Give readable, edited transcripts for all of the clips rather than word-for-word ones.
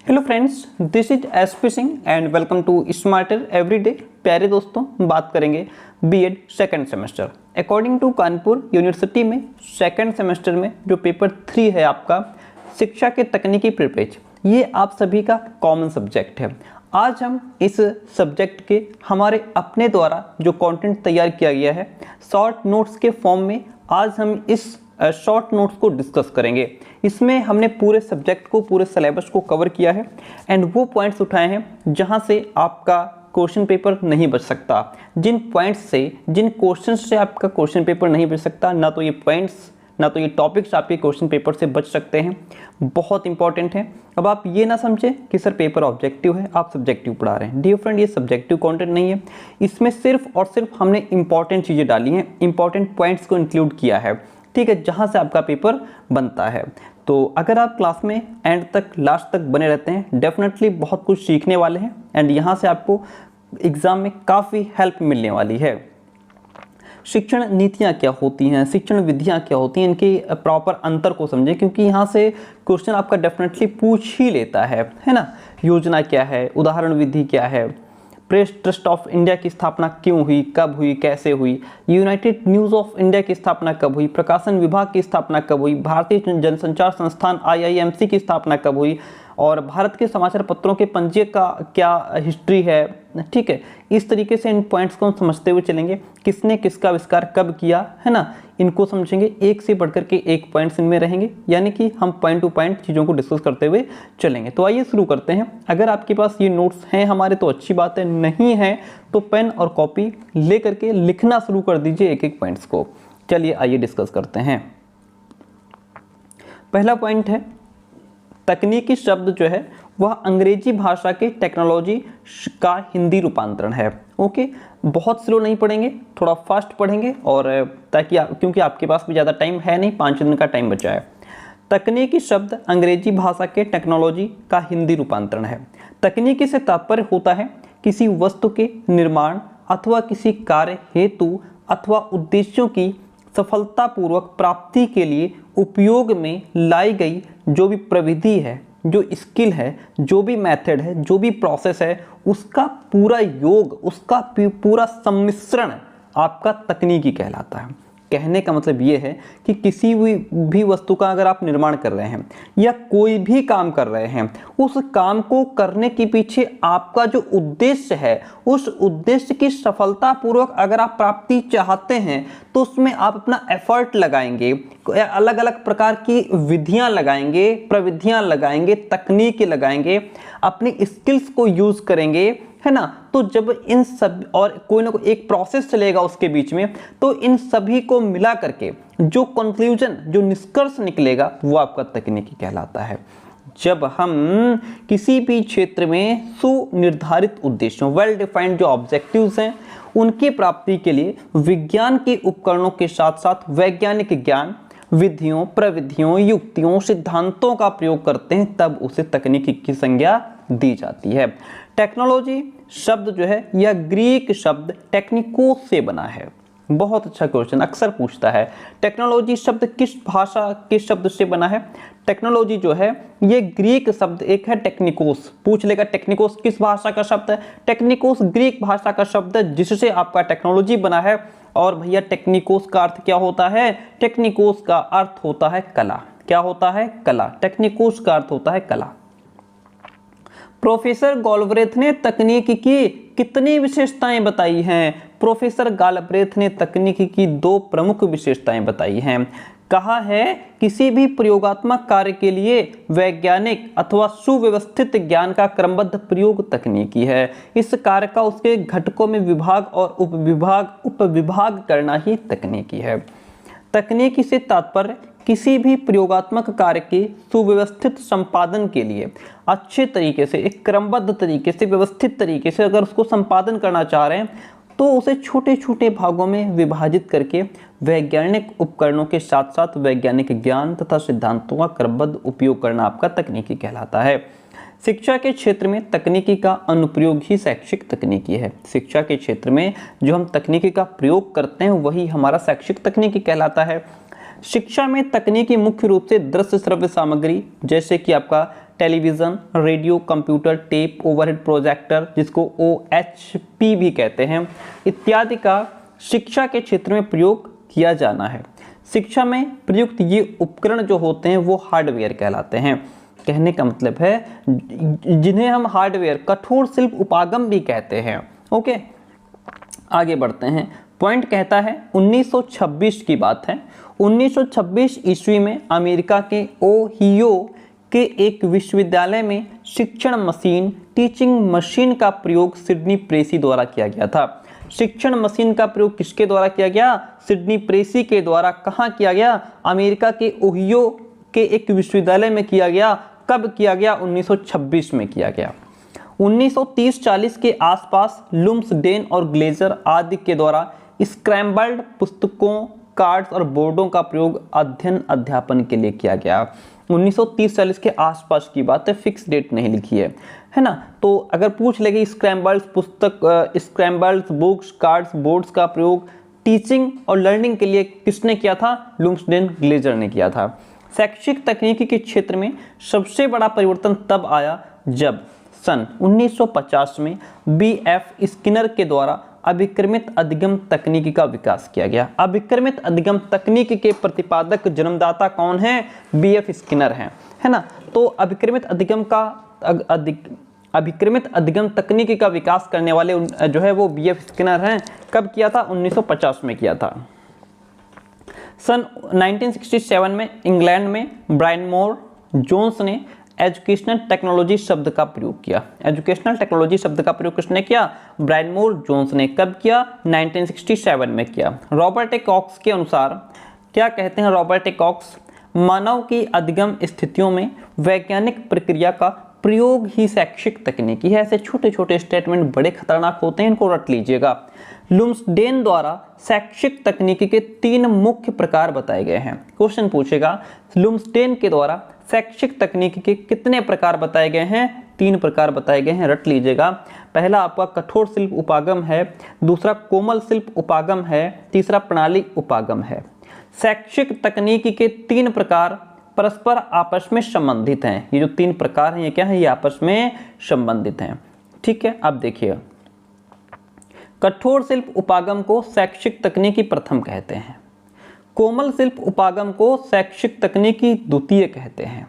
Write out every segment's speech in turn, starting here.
Hello friends, this is SP Singh and welcome to smarter everyday. प्यारे दोस्तों, बात करेंगे BEd second semester. According to Kanpur university में second semester में जो पेपर 3 है आपका शिक्षा के तकनीकी परिपेक्ष, ये आप सभी का कॉमन सब्जेक्ट है। आज हम इस सब्जेक्ट के हमारे अपने द्वारा जो कंटेंट तैयार किया गया है शॉर्ट नोट्स के फॉर्म में, आज हम इस शॉर्ट नोट्स को डिस्कस करेंगे। इसमें हमने पूरे सब्जेक्ट को, पूरे सिलेबस को कवर किया है एंड वो पॉइंट्स उठाए हैं जहां से आपका क्वेश्चन पेपर नहीं बच सकता। जिन पॉइंट्स से, जिन क्वेश्चन से आपका क्वेश्चन पेपर नहीं बच सकता, ना तो ये पॉइंट्स ना तो ये टॉपिक्स आपके क्वेश्चन पेपर से बच सकते हैं, बहुत इंपॉर्टेंट है। अब आप ये ना समझें कि सर पेपर ऑब्जेक्टिव है, आप सब्जेक्टिव पढ़ा रहे हैं। डियर फ्रेंड, ये सब्जेक्टिव कंटेंट नहीं है। इसमें सिर्फ और सिर्फ हमने इंपॉर्टेंट चीज़ें डाली हैं, इंपॉर्टेंट पॉइंट्स को इंक्लूड किया है, ठीक है, जहाँ से आपका पेपर बनता है। तो अगर आप क्लास में एंड तक, लास्ट तक बने रहते हैं, डेफिनेटली बहुत कुछ सीखने वाले हैं एंड यहाँ से आपको एग्ज़ाम में काफ़ी हेल्प मिलने वाली है। शिक्षण नीतियाँ क्या होती हैं, शिक्षण विधियाँ क्या होती हैं, इनके प्रॉपर अंतर को समझें, क्योंकि यहाँ से क्वेश्चन आपका डेफिनेटली पूछ ही लेता है ना। योजना क्या है, उदाहरण विधि क्या है, प्रेस ट्रस्ट ऑफ इंडिया की स्थापना क्यों हुई, कब हुई, कैसे हुई, यूनाइटेड न्यूज़ ऑफ इंडिया की स्थापना कब हुई, प्रकाशन विभाग की स्थापना कब हुई, भारतीय जनसंचार संस्थान IIMC की स्थापना कब हुई, और भारत के समाचार पत्रों के पंजीयक का क्या हिस्ट्री है, ठीक है। इस तरीके से इन पॉइंट्स को हम समझते हुए चलेंगे, किसने किसका आविष्कार कब किया, है ना, इनको समझेंगे। एक से बढ़कर के एक पॉइंट्स इनमें रहेंगे, यानी कि हम पॉइंट टू पॉइंट चीज़ों को डिस्कस करते हुए चलेंगे। तो आइए शुरू करते हैं। अगर आपके पास ये नोट्स हैं हमारे तो अच्छी बात है, नहीं है तो पेन और कॉपी ले करके लिखना शुरू कर दीजिए एक एक पॉइंट्स को। चलिए आइए डिस्कस करते हैं। पहला पॉइंट है, तकनीकी शब्द जो है वह अंग्रेजी भाषा के टेक्नोलॉजी का हिंदी रूपांतरण है। ओके, बहुत स्लो नहीं पढ़ेंगे, थोड़ा फास्ट पढ़ेंगे, और ताकि क्योंकि आपके पास भी ज़्यादा टाइम है नहीं, 5 दिन का टाइम बचा है। तकनीकी शब्द अंग्रेजी भाषा के टेक्नोलॉजी का हिंदी रूपांतरण है। तकनीकी से तात्पर्य होता है किसी वस्तु के निर्माण अथवा किसी कार्य हेतु अथवा उद्देश्यों की सफलतापूर्वक प्राप्ति के लिए उपयोग में लाई गई जो भी प्रविधि है, जो स्किल है, जो भी मेथड है, जो भी प्रोसेस है, उसका पूरा योग, उसका पूरा सम्मिश्रण आपका तकनीकी कहलाता है। कहने का मतलब ये है कि किसी भी वस्तु का अगर आप निर्माण कर रहे हैं या कोई भी काम कर रहे हैं, उस काम को करने के पीछे आपका जो उद्देश्य है, उस उद्देश्य की सफलतापूर्वक अगर आप प्राप्ति चाहते हैं तो उसमें आप अपना एफर्ट लगाएंगे, अलग अलग प्रकार की विधियां लगाएंगे, प्रविधियां लगाएंगे, तकनीकी लगाएंगे, अपनी स्किल्स को यूज करेंगे, है ना। तो जब इन सब और कोई ना कोई एक प्रोसेस चलेगा उसके बीच में, तो इन सभी को मिला करके जो कंक्लूजन, जो निष्कर्ष निकलेगा वो आपका तकनीकी कहलाता है। जब हम किसी भी क्षेत्र में सुनिर्धारित उद्देश्यों, वेल डिफाइंड जो ऑब्जेक्टिव्स हैं, उनकी प्राप्ति के लिए विज्ञान के उपकरणों के साथ साथ वैज्ञानिक ज्ञान, विधियों, प्रविधियों, युक्तियों, सिद्धांतों का प्रयोग करते हैं, तब उसे तकनीकी की संज्ञा दी जाती है। टेक्नोलॉजी शब्द जो है यह ग्रीक शब्द टेक्निकोस से बना है। बहुत अच्छा क्वेश्चन अक्सर पूछता है, टेक्नोलॉजी शब्द किस भाषा के शब्द से बना है। टेक्नोलॉजी जो है ये ग्रीक शब्द एक है टेक्निकोस, पूछ लेगा टेक्निकोस किस भाषा का शब्द है। टेक्निकोस ग्रीक भाषा का शब्द है जिससे आपका टेक्नोलॉजी बना है। और भैया टेक्निकोस का अर्थ क्या होता है? टेक्निकोस का अर्थ होता है कला। क्या होता है? कला। टेक्निकोस का अर्थ होता है कला। प्रोफेसर गॉलब्रेथ ने तकनीक की कितनी विशेषताएं बताई हैं? प्रोफेसर गॉलब्रेथ ने तकनीक की 2 प्रमुख विशेषताएं बताई हैं। कहा है किसी भी प्रयोगात्मक कार्य के लिए वैज्ञानिक अथवा सुव्यवस्थित ज्ञान का क्रमबद्ध प्रयोग तकनीकी है। इस कार्य का उसके घटकों में विभाग और उपविभाग करना ही तकनीकी है। तकनीकी से तात्पर्य किसी भी प्रयोगात्मक कार्य के सुव्यवस्थित संपादन के लिए अच्छे तरीके से, एक क्रमबद्ध तरीके से, व्यवस्थित तरीके से अगर उसको संपादन करना चाह रहे हैं तो उसे छोटे छोटे भागों में विभाजित करके वैज्ञानिक उपकरणों के साथ साथ वैज्ञानिक ज्ञान तथा सिद्धांतों का क्रमबद्ध उपयोग करना आपका तकनीकी कहलाता है। शिक्षा के क्षेत्र में तकनीकी का अनुप्रयोग ही शैक्षिक तकनीकी है। शिक्षा के क्षेत्र में जो हम तकनीकी का प्रयोग करते हैं वही हमारा शैक्षिक तकनीकी कहलाता है। शिक्षा में तकनीकी मुख्य रूप से दृश्य श्रव्य सामग्री जैसे कि आपका television, radio, computer, tape, overhead projector जिसको OHP भी कहते हैं इत्यादि का शिक्षा के क्षेत्र में प्रयोग किया जाना है। शिक्षा में प्रयुक्त ये उपकरण जो होते हैं वो हार्डवेयर कहलाते हैं। कहने का मतलब है जिन्हें हम हार्डवेयर, कठोर शिल्प उपागम भी कहते हैं। ओके, आगे बढ़ते हैं। पॉइंट कहता है 1926 की बात है। 1926 ईस्वी में अमेरिका के ओहियो के एक विश्वविद्यालय में शिक्षण मशीन, टीचिंग मशीन का प्रयोग सिडनी प्रेसी द्वारा किया गया था। शिक्षण मशीन का प्रयोग किसके द्वारा किया गया? सिडनी प्रेसी के द्वारा। कहाँ किया गया? अमेरिका के ओहियो के एक विश्वविद्यालय में किया गया। कब किया गया? 1926 में किया गया। 1930-40 के आसपास लुम्सडेन और ग्लेजर आदि के द्वारा स्क्रैम्बल्ड पुस्तकों, कार्ड्स और बोर्डों का प्रयोग अध्ययन अध्यापन के लिए किया गया। 1930-40 के आसपास की बात है, फिक्स डेट नहीं लिखी है ना। तो अगर पूछ लेगी स्क्रैम्बल्ड पुस्तक, स्क्रैम्बल्ड बुक्स, कार्ड्स, बोर्ड्स का प्रयोग टीचिंग और लर्निंग के लिए किसने किया था? लुम्सडेन ग्लेजर ने किया था। शैक्षिक तकनीकी के क्षेत्र में सबसे बड़ा परिवर्तन तब आया जब सन 1950 में BF स्किनर के द्वारा अभिक्रमित अधिगम तकनीकी का विकास किया गया। अभिक्रमित अधिगम तकनीकी के प्रतिपादक जन्मदाता कौन है? BF स्किनर हैं, है ना। तो अभिक्रमित अधिगम तकनीकी का विकास करने वाले जो है वो BF स्किनर हैं। कब किया था? 1950 में किया था। सन 1967 में इंग्लैंड में ब्रायन मोर जोन्स ने एजुकेशनल टेक्नोलॉजी शब्द का प्रयोग किया। एजुकेशनल टेक्नोलॉजी शब्द का प्रयोग किसने किया? ब्रायन मोर जोन्स ने। कब किया? 1967 में किया। रॉबर्ट ए कॉक्स के अनुसार क्या कहते हैं रॉबर्ट ए कॉक्स? मानव की अधिगम स्थितियों में वैज्ञानिक प्रक्रिया का प्रयोग ही शैक्षिक तकनीकी है। ऐसे छोटे छोटे स्टेटमेंट बड़े खतरनाक होते हैं, इनको रट लीजिएगा। लुम्सडेन द्वारा शैक्षिक तकनीकी के 3 मुख्य प्रकार बताए गए हैं। क्वेश्चन पूछेगा लुम्सडेन के द्वारा शैक्षिक तकनीकी के कितने प्रकार बताए गए हैं? 3 प्रकार बताए गए हैं, रट लीजिएगा। पहला आपका कठोर शिल्प उपागम है, दूसरा कोमल शिल्प उपागम है, तीसरा प्रणाली उपागम है। शैक्षिक तकनीकी के 3 प्रकार परस्पर आपस में संबंधित हैं। ये जो 3 प्रकार हैं ये क्या है? ये आपस में संबंधित हैं। ठीक है, अब देखिए कठोर शिल्प उपागम को शैक्षिक तकनीकी प्रथम कहते हैं। कोमल शिल्प उपागम को शैक्षिक तकनीकी द्वितीय कहते हैं।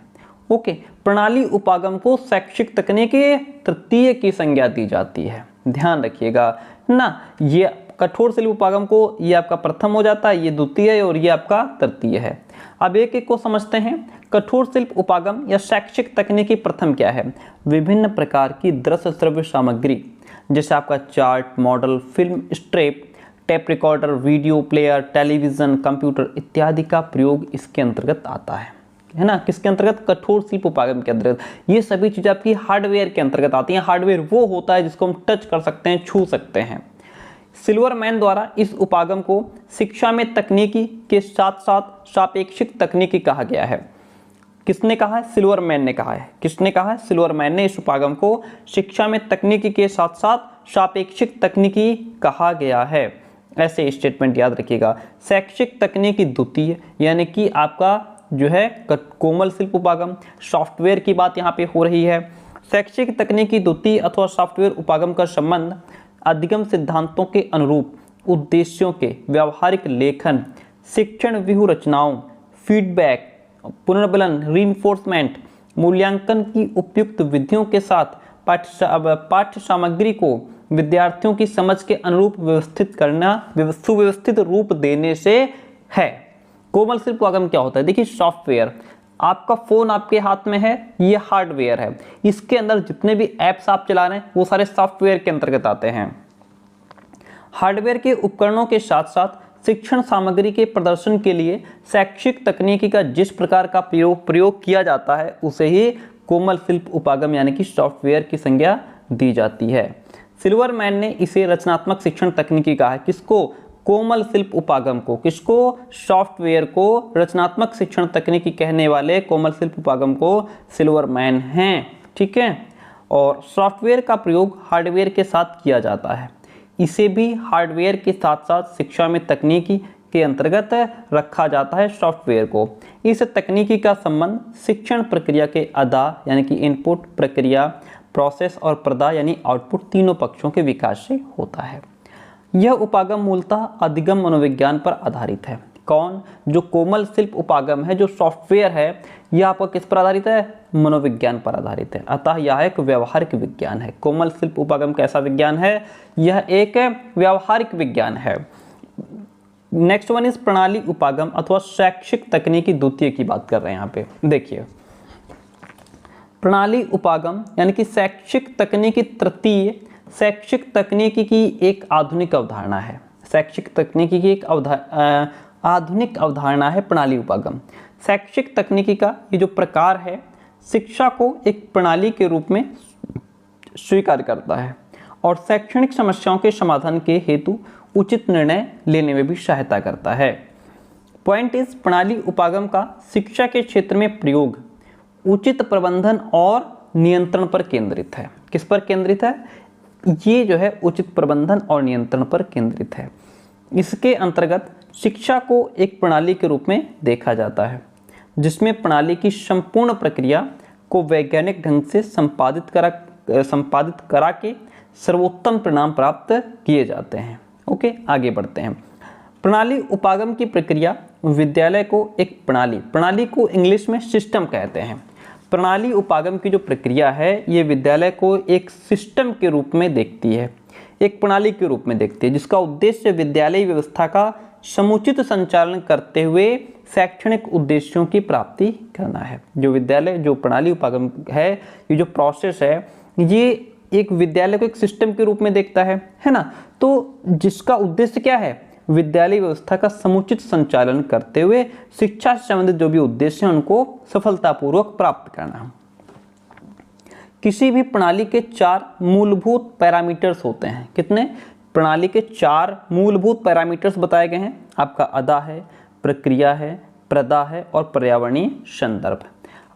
ओके, प्रणाली उपागम को शैक्षिक तकनीकी तृतीय की संज्ञा दी जाती है। ध्यान रखिएगा ना, ये कठोर शिल्प उपागम को ये आपका प्रथम हो जाता है, ये द्वितीय है और ये आपका तृतीय है। अब एक एक को समझते हैं। कठोर शिल्प उपागम या शैक्षिक तकनीकी प्रथम क्या है? विभिन्न प्रकार की दृश्य श्रव्य सामग्री जैसे आपका chart, model, film strip, tape recorder, video player, television, computer इत्यादि का प्रयोग इसके अंतर्गत आता है ना। किसके अंतर्गत? कठोर शिल्प उपागम के अंतर्गत। ये सभी चीज़ें आपकी हार्डवेयर के अंतर्गत आती हैं। हार्डवेयर वो होता है जिसको हम टच कर सकते हैं, छू सकते हैं। सिल्वरमैन द्वारा इस उपागम को शिक्षा में तकनीकी के साथ साथ सापेक्षिक तकनीकी कहा गया है। किसने कहा है? सिल्वरमैन ने कहा है। किसने कहा है? सिल्वरमैन ने इस उपागम को शिक्षा में तकनीकी के साथ साथ सापेक्षिक तकनीकी कहा गया है। ऐसे स्टेटमेंट याद रखिएगा। शैक्षिक तकनीकी द्वितीय यानी कि आपका जो है कोमल शिल्प उपागम, सॉफ्टवेयर की बात यहाँ पे हो रही है। शैक्षिक तकनीकी द्वितीय अथवा सॉफ्टवेयर उपागम का संबंध अधिगम सिद्धांतों के अनुरूप उद्देश्यों के व्यावहारिक लेखन, शिक्षण व्यूह रचनाओं, फीडबैक, पुनर्बलन, रीइंफोर्समेंट, मूल्यांकन की उपयुक्त विधियों के साथ पाठ्य सामग्री को विद्यार्थियों की समझ के अनुरूप व्यवस्थित करना, सुव्यवस्थित रूप देने से है। कोमल शिल्प उपागम क्या होता है? देखिए, सॉफ्टवेयर, आपका फोन आपके हाथ में है, ये हार्डवेयर है। इसके अंदर जितने भी ऐप्स आप चला रहे हैं वो सारे सॉफ्टवेयर के अंतर्गत आते हैं। हार्डवेयर के उपकरणों के साथ साथ शिक्षण सामग्री के प्रदर्शन के लिए शैक्षिक तकनीकी का जिस प्रकार का प्रयोग किया जाता है उसे ही कोमल शिल्प उपागम यानी कि सॉफ्टवेयर की संज्ञा दी जाती है। सिल्वरमैन ने इसे रचनात्मक शिक्षण तकनीकी कहा है। किसको? कोमल शिल्प उपागम को। किसको? सॉफ्टवेयर को रचनात्मक शिक्षण तकनीकी कहने वाले कोमल शिल्प उपागम को सिल्वरमैन हैं। ठीक है, और सॉफ्टवेयर का प्रयोग हार्डवेयर के साथ किया जाता है। इसे भी हार्डवेयर के साथ साथ शिक्षा में तकनीकी के अंतर्गत रखा जाता है सॉफ्टवेयर को। इस तकनीकी का संबंध शिक्षण प्रक्रिया के अदा यानी कि इनपुट, प्रक्रिया, प्रोसेस और प्रदा यानी आउटपुट तीनों पक्षों के विकास से होता है। यह उपागम मूलतः अधिगम मनोविज्ञान पर आधारित है। कौन? जो कोमल शिल्प उपागम है, जो सॉफ्टवेयर है, यह आपका किस पर आधारित है? मनोविज्ञान पर आधारित है। अतः यह एक व्यावहारिक विज्ञान है। कोमल शिल्प उपागम कैसा विज्ञान है? यह एक व्यावहारिक विज्ञान है। नेक्स्ट वन इज प्रणाली उपागम अथवा शैक्षिक तकनीकी द्वितीय की बात कर रहे हैं यहाँ पे। देखिए, प्रणाली उपागम यानी कि शैक्षिक तकनीकी तृतीय शैक्षिक तकनीकी की एक आधुनिक अवधारणा है। शैक्षिक तकनीकी की एक आधुनिक अवधारणा है प्रणाली उपागम। शैक्षिक तकनीकी का ये जो प्रकार है, शिक्षा को एक प्रणाली के रूप में स्वीकार करता है और शैक्षणिक समस्याओं के समाधान के हेतु उचित निर्णय लेने में भी सहायता करता है। पॉइंट इस प्रणाली उपागम का शिक्षा के क्षेत्र में प्रयोग उचित प्रबंधन और नियंत्रण पर केंद्रित है। किस पर केंद्रित है? ये जो है उचित प्रबंधन और नियंत्रण पर केंद्रित है। इसके अंतर्गत शिक्षा को एक प्रणाली के रूप में देखा जाता है जिसमें प्रणाली की संपूर्ण प्रक्रिया को वैज्ञानिक ढंग से संपादित करा के सर्वोत्तम परिणाम प्राप्त किए जाते हैं। ओके, आगे बढ़ते हैं। प्रणाली उपागम की प्रक्रिया विद्यालय को एक प्रणाली को इंग्लिश में सिस्टम कहते हैं। प्रणाली उपागम की जो प्रक्रिया है ये विद्यालय को एक सिस्टम के रूप में देखती है, एक प्रणाली के रूप में देखती है, जिसका उद्देश्य विद्यालय व्यवस्था का समुचित संचालन करते हुए शैक्षणिक उद्देश्यों की प्राप्ति करना है। जो विद्यालय जो प्रणाली उपागम है, ये जो प्रोसेस है, ये एक विद्यालय को एक सिस्टम के रूप में देखता है ना। तो जिसका उद्देश्य क्या है? विद्यालय व्यवस्था का समुचित संचालन करते हुए शिक्षा से संबंधित जो भी उद्देश्य हैं उनको सफलतापूर्वक प्राप्त करना। किसी भी प्रणाली के 4 मूलभूत पैरामीटर्स होते हैं। कितने? प्रणाली के 4 मूलभूत पैरामीटर्स बताए गए हैं। आपका अदा है, प्रक्रिया है, प्रदा है और पर्यावरणीय संदर्भ।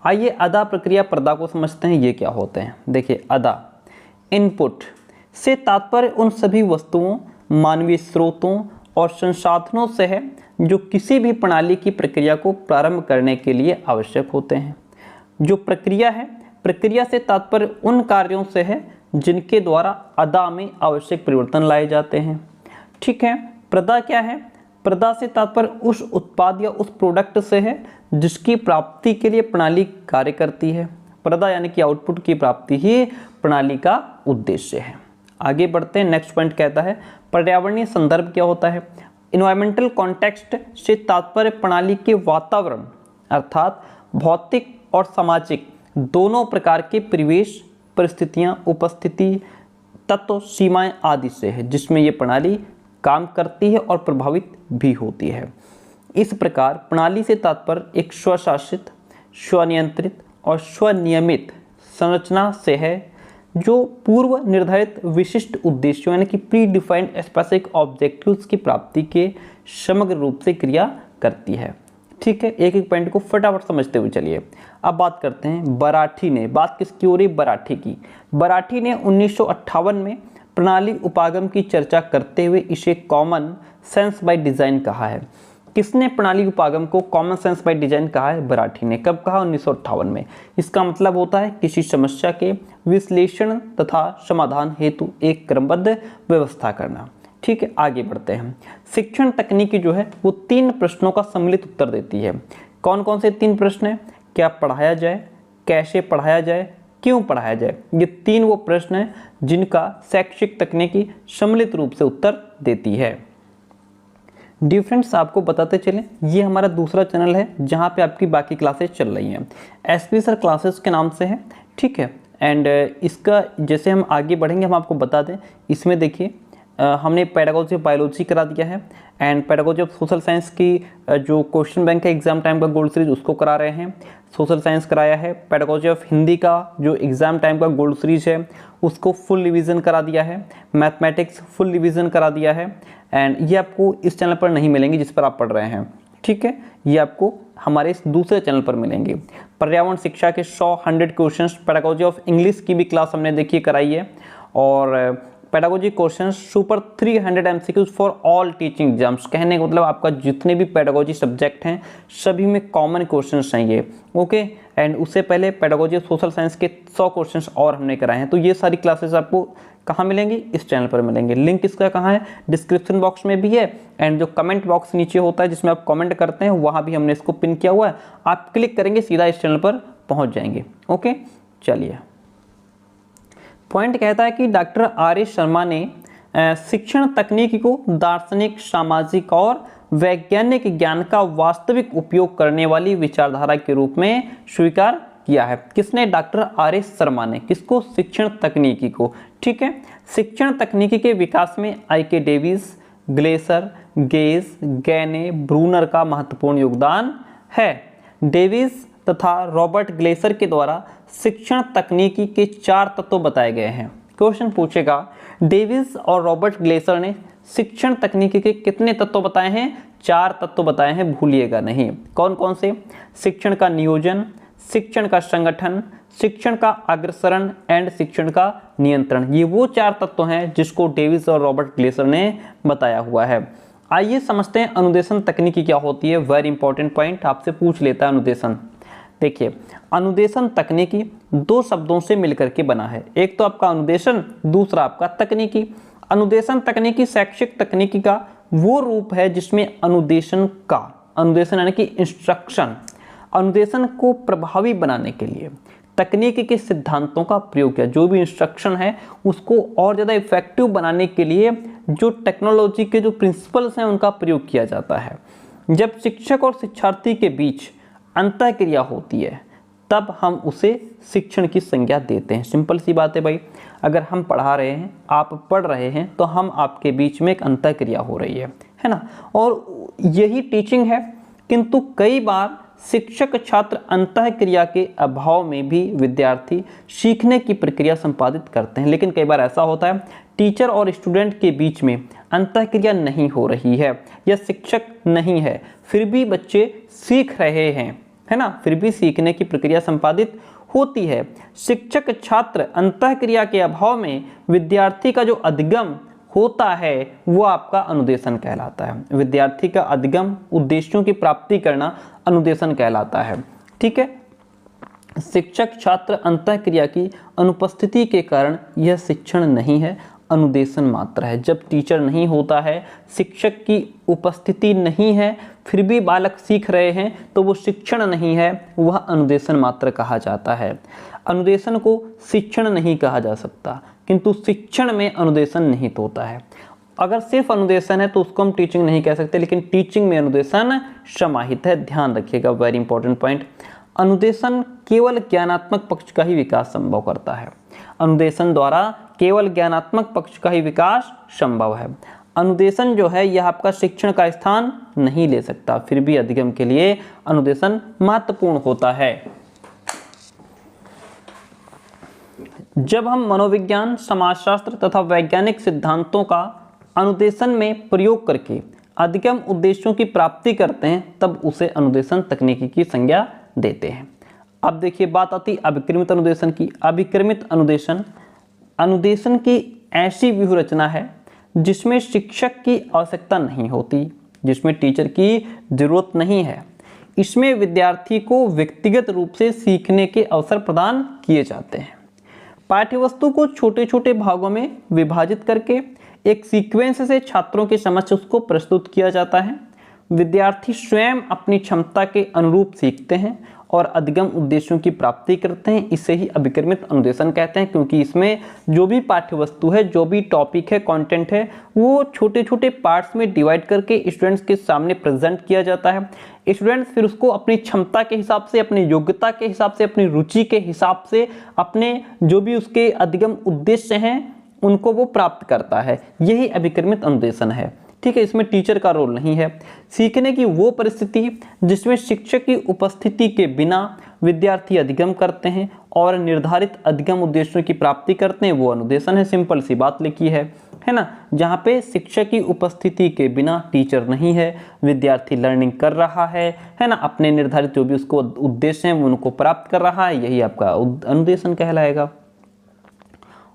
आइए अदा, प्रक्रिया, प्रदा को समझते हैं। ये क्या होते हैं? देखिए, अदा इनपुट से तात्पर्य उन सभी वस्तुओं, मानवीय स्रोतों और संसाधनों से है जो किसी भी प्रणाली की प्रक्रिया को प्रारंभ करने के लिए आवश्यक होते हैं। जो प्रक्रिया है, प्रक्रिया से तात्पर्य उन कार्यों से है जिनके द्वारा अदा में आवश्यक परिवर्तन लाए जाते हैं। ठीक है। प्रदा क्या है? प्रदा से तात्पर्य उस उत्पाद या उस प्रोडक्ट से है जिसकी प्राप्ति के लिए प्रणाली कार्य करती है। प्रदा यानी कि आउटपुट की प्राप्ति ही प्रणाली का उद्देश्य है। आगे बढ़ते हैं। नेक्स्ट पॉइंट कहता है पर्यावरणीय संदर्भ क्या होता है? इन्वायरमेंटल कॉन्टेक्स्ट से तात्पर्य प्रणाली के वातावरण अर्थात भौतिक और सामाजिक दोनों प्रकार के परिवेश, परिस्थितियां, उपस्थिति, तत्व, सीमाएं आदि से है जिसमें ये प्रणाली काम करती है और प्रभावित भी होती है। इस प्रकार प्रणाली से तात्पर्य एक स्वशासित, स्वनियंत्रित और स्वनियमित संरचना से है जो पूर्व निर्धारित विशिष्ट उद्देश्यों यानी कि प्री डिफाइंड स्पेसिफिक ऑब्जेक्टिव्स की प्राप्ति के समग्र रूप से क्रिया करती है। ठीक है, एक एक पॉइंट को फटाफट समझते हुए चलिए। अब बात करते हैं बराठी ने, बात किसकी हो रही? बराठी की। बराठी ने 1958 में प्रणाली उपागम की चर्चा करते हुए इसे कॉमन सेंस बाय डिजाइन कहा है। किसने प्रणाली उपागम को कॉमन सेंस बाय डिजाइन कहा है? बराठी ने। कब कहा? 1958 में। इसका मतलब होता है किसी समस्या के विश्लेषण तथा समाधान हेतु एक क्रमबद्ध व्यवस्था करना। ठीक है, आगे बढ़ते हैं। शिक्षण तकनीकी जो है वो 3 प्रश्नों का सम्मिलित उत्तर देती है। कौन कौन से 3 प्रश्न हैं? क्या पढ़ाया जाए, कैसे पढ़ाया जाए, क्यों पढ़ाया जाए। ये 3 वो प्रश्न हैं जिनका शैक्षिक तकनीकी सम्मिलित रूप से उत्तर देती है। डिफरेंट्स आपको बताते चलें, ये हमारा दूसरा चैनल है जहाँ पे आपकी बाकी क्लासेस चल रही हैं। एसपी सर क्लासेस के नाम से है। ठीक है, एंड इसका जैसे हम आगे बढ़ेंगे हम आपको बता दें, इसमें देखिए हमने पेडागोजी ऑफ बायोलॉजी करा दिया है and pedagogy of social science की जो क्वेश्चन बैंक है एग्जाम टाइम का गोल्ड सीरीज उसको करा रहे हैं। सोशल साइंस कराया है। पेडागोजी ऑफ हिंदी का जो एग्जाम टाइम का गोल्ड सीरीज है उसको फुल रिवीजन करा दिया है। मैथमेटिक्स फुल रिवीजन करा दिया है एंड ये आपको इस चैनल पर नहीं मिलेंगे जिस पर आप पढ़ रहे हैं। ठीक है, ये आपको हमारे इस दूसरे चैनल पर मिलेंगे। पर्यावरण शिक्षा के 100 क्वेश्चंस, पेडागोजी ऑफ इंग्लिश की भी क्लास हमने देखिए कराई है और pedagogy question super 300 MCQs for all teaching exams. कहने का मतलब आपका जितने भी पेडागोजी सब्जेक्ट हैं सभी में कॉमन क्वेश्चंस हैं ये, ओके। एंड उससे पहले पेडागोजी सोशल साइंस के 100 क्वेश्चंस और हमने कराए हैं। तो ये सारी क्लासेस आपको कहाँ मिलेंगी? इस चैनल पर मिलेंगे। लिंक इसका कहाँ है? डिस्क्रिप्शन बॉक्स में भी है, एंड जो कमेंट बॉक्स नीचे होता है जिसमें आप कमेंट करते हैं वहाँ भी हमने इसको पिन किया हुआ है। आप क्लिक करेंगे सीधा इस चैनल पर पहुँच जाएंगे, ओके। चलिए, पॉइंट कहता है कि डॉक्टर आर एस शर्मा ने शिक्षण तकनीक को दार्शनिक, सामाजिक और वैज्ञानिक ज्ञान का वास्तविक उपयोग करने वाली विचारधारा के रूप में स्वीकार किया है। किसने? डॉक्टर आर एस शर्मा ने। किसको? शिक्षण तकनीकी को, ठीक है। शिक्षण तकनीकी के विकास में IK. Davis, Glaser, Gage, Gagne, Bruner का महत्वपूर्ण योगदान है। डेविस तथा रॉबर्ट ग्लेसर के द्वारा शिक्षण तकनीकी के 4 तत्व बताए गए हैं। क्वेश्चन पूछेगा डेविस और रॉबर्ट ग्लेसर ने शिक्षण तकनीकी के कितने तत्व बताए हैं? 4 तत्व बताए हैं, भूलिएगा नहीं। कौन कौन से? शिक्षण का नियोजन, शिक्षण का संगठन, शिक्षण का अग्रसरण एंड शिक्षण का नियंत्रण। ये वो 4 तत्व हैं जिसको डेविस और रॉबर्ट ग्लेसर ने बताया हुआ है। आइए समझते हैं अनुदेशन तकनीकी क्या होती है। वेरी इंपॉर्टेंट पॉइंट आपसे पूछ लेता है अनुदेशन। देखिए, अनुदेशन तकनीकी 2 शब्दों से मिलकर के बना है। एक तो आपका अनुदेशन, दूसरा आपका तकनीकी। अनुदेशन तकनीकी शैक्षिक तकनीकी का वो रूप है जिसमें अनुदेशन यानी कि इंस्ट्रक्शन, अनुदेशन को प्रभावी बनाने के लिए तकनीकी के सिद्धांतों का प्रयोग किया। जो भी इंस्ट्रक्शन है उसको और ज़्यादा इफेक्टिव बनाने के लिए जो टेक्नोलॉजी के जो प्रिंसिपल्स हैं उनका प्रयोग किया जाता है। जब शिक्षक और शिक्षार्थी के बीच अंतःक्रिया होती है तब हम उसे शिक्षण की संज्ञा देते हैं। सिंपल सी बात है भाई, अगर हम पढ़ा रहे हैं, आप पढ़ रहे हैं, तो हम आपके बीच में एक अंतःक्रिया हो रही है ना, और यही टीचिंग है। किंतु कई बार शिक्षक छात्र अंतःक्रिया के अभाव में भी विद्यार्थी सीखने की प्रक्रिया संपादित करते हैं। लेकिन कई बार ऐसा होता है टीचर और स्टूडेंट के बीच में अंतःक्रिया नहीं हो रही है या शिक्षक नहीं है, फिर भी बच्चे सीख रहे हैं, है ना, फिर भी सीखने की प्रक्रिया संपादित होती है। शिक्षक छात्र अंतःक्रिया के अभाव में विद्यार्थी का जो अधिगम होता है वो आपका अनुदेशन कहलाता है। विद्यार्थी का अधिगम, उद्देश्यों की प्राप्ति करना अनुदेशन कहलाता है, ठीक है। शिक्षक छात्र अंतःक्रिया की अनुपस्थिति के कारण यह शिक्षण नहीं है, अनुदेशन मात्र है। जब टीचर नहीं होता है, शिक्षक की उपस्थिति नहीं है, फिर भी बालक सीख रहे हैं, तो वो शिक्षण नहीं है, वह अनुदेशन मात्र कहा जाता है। अनुदेशन को शिक्षण नहीं कहा जा सकता, किंतु शिक्षण में अनुदेशन निहित होता है। अगर सिर्फ अनुदेशन है तो उसको हम टीचिंग नहीं कह सकते, लेकिन टीचिंग में अनुदेशन समाहित है। ध्यान रखिएगा, वेरी इंपॉर्टेंट पॉइंट। अनुदेशन केवल ज्ञानात्मक पक्ष का ही विकास संभव करता है। अनुदेशन द्वारा केवल ज्ञानात्मक पक्ष का ही विकास संभव है। अनुदेशन जो है यह आपका शिक्षण का स्थान नहीं ले सकता, फिर भी अधिगम के लिए अनुदेशन महत्वपूर्ण होता है। जब हम मनोविज्ञान, समाजशास्त्र तथा वैज्ञानिक सिद्धांतों का अनुदेशन में प्रयोग करके अधिगम उद्देश्यों की प्राप्ति करते हैं तब उसे अनुदेशन तकनीकी की संज्ञा देते हैं। अब देखिए बात आती अभिक्रमित अनुदेशन की। अभिक्रमित अनुदेशन की ऐसी व्यूह रचना है जिसमें शिक्षक की आवश्यकता नहीं होती, जिसमें टीचर की जरूरत नहीं है। इसमें विद्यार्थी को व्यक्तिगत रूप से सीखने के अवसर प्रदान किए जाते हैं। पाठ्यवस्तु को छोटे छोटे भागों में विभाजित करके एक सीक्वेंस से छात्रों के समक्ष उसको प्रस्तुत किया जाता है। विद्यार्थी स्वयं अपनी क्षमता के अनुरूप सीखते हैं और अधिगम उद्देश्यों की प्राप्ति करते हैं। इसे ही अभिक्रमित अनुदेशन कहते हैं, क्योंकि इसमें जो भी पाठ्यवस्तु है, जो भी टॉपिक है, कंटेंट है, वो छोटे छोटे पार्ट्स में डिवाइड करके स्टूडेंट्स के सामने प्रेजेंट किया जाता है। स्टूडेंट्स फिर उसको अपनी क्षमता के हिसाब से, अपनी योग्यता के हिसाब से, अपनी रुचि के हिसाब से, अपने जो भी उसके अधिगम उद्देश्य हैं उनको वो प्राप्त करता है। यही अभिक्रमित अनुदेशन है, ठीक है। इसमें टीचर का रोल नहीं है। सीखने की वो परिस्थिति जिसमें शिक्षक की उपस्थिति के बिना विद्यार्थी अधिगम करते हैं और निर्धारित अधिगम उद्देश्यों की प्राप्ति करते हैं, वो अनुदेशन है। सिंपल सी बात लिखी है ना। जहाँ पे शिक्षक की उपस्थिति के बिना टीचर नहीं है, विद्यार्थी लर्निंग कर रहा है ना, अपने निर्धारित जो भी उसको उद्देश्य हैं उनको प्राप्त कर रहा है, यही आपका अनुदेशन कहलाएगा।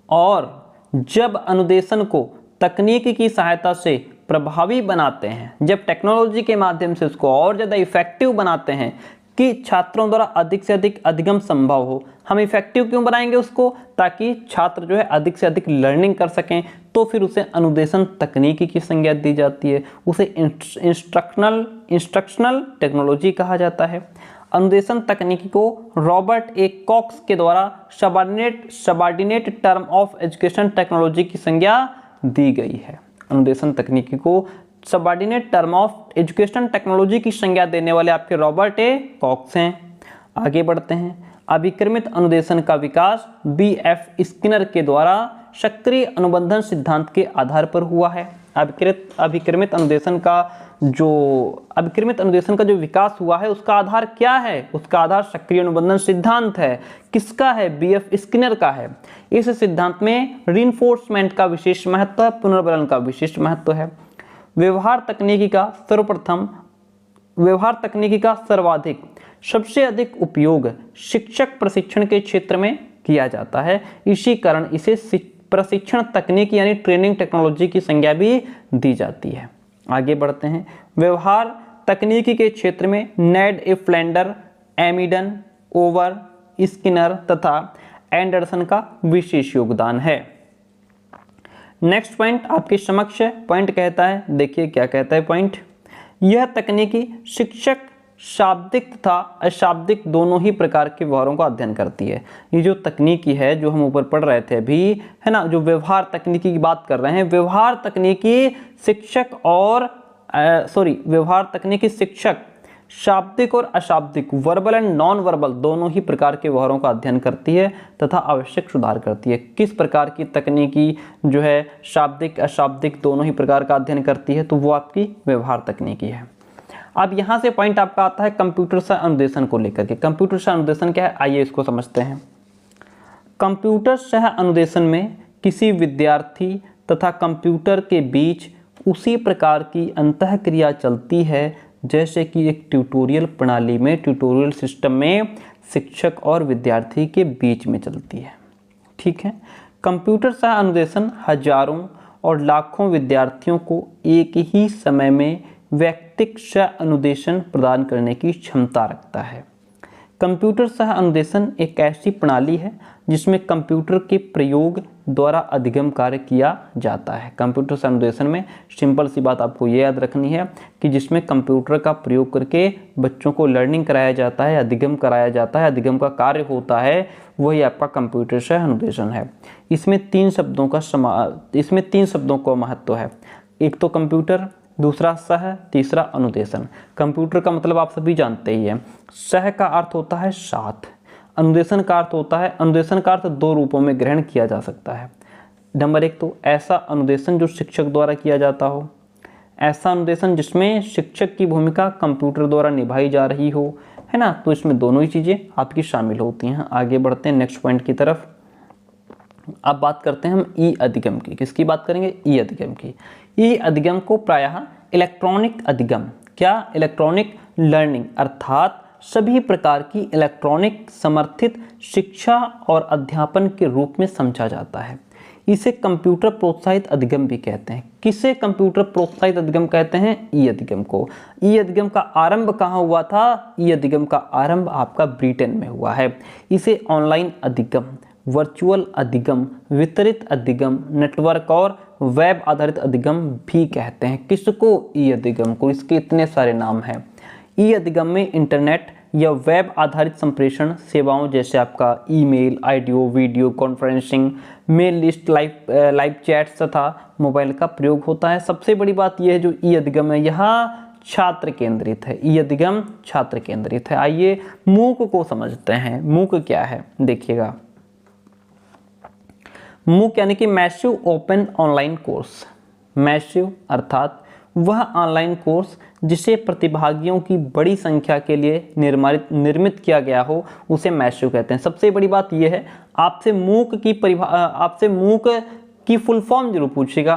और जब अनुदेशन को तकनीक की सहायता से प्रभावी बनाते हैं, जब टेक्नोलॉजी के माध्यम से उसको और ज़्यादा इफेक्टिव बनाते हैं कि छात्रों द्वारा अधिक से अधिक अधिगम संभव हो। हम इफेक्टिव क्यों बनाएंगे उसको? ताकि छात्र जो है अधिक से अधिक लर्निंग कर सकें, तो फिर उसे अनुदेशन तकनीकी की संज्ञा दी जाती है, उसे इंस्ट्रक्शनल टेक्नोलॉजी कहा जाता है। अनुदेशन तकनीकी को रॉबर्ट ए कॉक्स के द्वारा subordinate term of education technology की संज्ञा दी गई है। अनुदेशन तकनीकी को subordinate term of education technology की संज्ञा देने वाले आपके रॉबर्ट ए कॉक्स हैं। आगे बढ़ते हैं। अभिक्रमित अनुदेशन का विकास B.F. स्किनर के द्वारा शास्त्रीय अनुबंधन सिद्धांत के आधार पर हुआ है। अभिक्रमित अनुदेशन का जो विकास हुआ है उसका आधार क्या है? उसका आधार सक्रिय अनुबंधन सिद्धांत है। किसका है? B.F. स्किनर का है। इस सिद्धांत में रीइंफोर्समेंट का विशेष महत्व है, पुनर्बलन का विशेष महत्व है। व्यवहार तकनीकी का सर्वाधिक सबसे अधिक उपयोग शिक्षक प्रशिक्षण के क्षेत्र में किया जाता है। इसी कारण इसे प्रशिक्षण तकनीक यानी ट्रेनिंग टेक्नोलॉजी की संज्ञा भी दी जाती है। आगे बढ़ते हैं। व्यवहार तकनीकी के क्षेत्र में नेड ए फ्लेंडर, एमिडन, ओवर, स्किनर तथा एंडरसन का विशेष योगदान है। नेक्स्ट पॉइंट आपके समक्ष है। पॉइंट कहता है, देखिए क्या कहता है पॉइंट। यह तकनीकी शिक्षक शाब्दिक तथा अशाब्दिक दोनों ही प्रकार के व्यवहारों का अध्ययन करती है। ये जो तकनीकी है जो हम ऊपर पढ़ रहे थे अभी, है ना, जो व्यवहार तकनीकी की बात कर रहे हैं, व्यवहार तकनीकी शिक्षक शाब्दिक और अशाब्दिक, वर्बल एंड नॉन वर्बल दोनों ही प्रकार के व्यवहारों का अध्ययन करती है तथा आवश्यक सुधार करती है। किस प्रकार की तकनीकी जो है शाब्दिक अशाब्दिक दोनों ही प्रकार का अध्ययन करती है? तो वो आपकी व्यवहार तकनीकी है। अब यहाँ से पॉइंट आपका आता है कंप्यूटर सह अनुदेशन को लेकर के। कंप्यूटर सह अनुदेशन क्या है, आइए इसको समझते हैं। कंप्यूटर सह अनुदेशन में किसी विद्यार्थी तथा कंप्यूटर के बीच उसी प्रकार की अंतःक्रिया चलती है जैसे कि एक ट्यूटोरियल प्रणाली में, ट्यूटोरियल सिस्टम में शिक्षक और विद्यार्थी के बीच में चलती है। ठीक है। कंप्यूटर सह अनुदेशन हजारों और लाखों विद्यार्थियों को एक ही समय में व्यक्तिगत सह अनुदेशन प्रदान करने की क्षमता रखता है। कंप्यूटर सह अनुदेशन एक ऐसी प्रणाली है जिसमें कंप्यूटर के प्रयोग द्वारा अधिगम कार्य किया जाता है। कंप्यूटर सह अनुदेशन में सिंपल सी बात आपको ये याद रखनी है कि जिसमें कंप्यूटर का प्रयोग करके बच्चों को लर्निंग कराया जाता है, अधिगम कराया जाता है, अधिगम का कार्य होता है, वही आपका कंप्यूटर सह अनुदेशन है। इसमें तीन शब्दों का महत्व है। एक तो कंप्यूटर, दूसरा सह, तीसरा अनुदेशन। कंप्यूटर का मतलब आप सभी जानते ही हैं। सह का अर्थ होता है साथ, अनुदेशन का अर्थ होता है, अनुदेशन का अर्थ दो रूपों में ग्रहण किया जा सकता है। नंबर एक तो ऐसा अनुदेशन जो शिक्षक द्वारा किया जाता हो, ऐसा अनुदेशन जिसमें शिक्षक की भूमिका कंप्यूटर द्वारा निभाई जा रही हो, है ना। तो इसमें दोनों ही चीज़ें आपकी शामिल होती हैं। आगे बढ़ते हैं नेक्स्ट पॉइंट की तरफ। अब बात करते हैं हम ई अधिगम की। किसकी बात करेंगे? ई अधिगम की। ई अधिगम को प्रायः इलेक्ट्रॉनिक अधिगम, क्या, इलेक्ट्रॉनिक लर्निंग अर्थात सभी प्रकार की इलेक्ट्रॉनिक समर्थित शिक्षा और अध्यापन के रूप में समझा जाता है। इसे कंप्यूटर प्रोत्साहित अधिगम भी कहते हैं। किसे कंप्यूटर प्रोत्साहित अधिगम कहते हैं? ई अधिगम को। ई अधिगम का आरंभ कहाँ हुआ था? ई अधिगम का आरंभ आपका ब्रिटेन में हुआ है। इसे ऑनलाइन अधिगम, वर्चुअल अधिगम, वितरित अधिगम, नेटवर्क और वेब आधारित अधिगम भी कहते हैं। किसको? ई अधिगम को। इसके इतने सारे नाम हैं। ई अधिगम में इंटरनेट या वेब आधारित संप्रेषण सेवाओं जैसे आपका email, audio, video conferencing, mail list, live chats तथा मोबाइल का प्रयोग होता है। सबसे बड़ी बात यह है जो ई अधिगम है यहाँ छात्र केंद्रित है। ई अधिगम छात्र केंद्रित है। आइए मूक को समझते हैं। मूक क्या है देखिएगा। मूक यानी कि massive open online course. Massive अर्थात वह ऑनलाइन कोर्स जिसे प्रतिभागियों की बड़ी संख्या के लिए निर्मित किया गया हो उसे मैसिव कहते हैं। सबसे बड़ी बात यह है, आपसे मूक की फुल फॉर्म जरूर पूछेगा,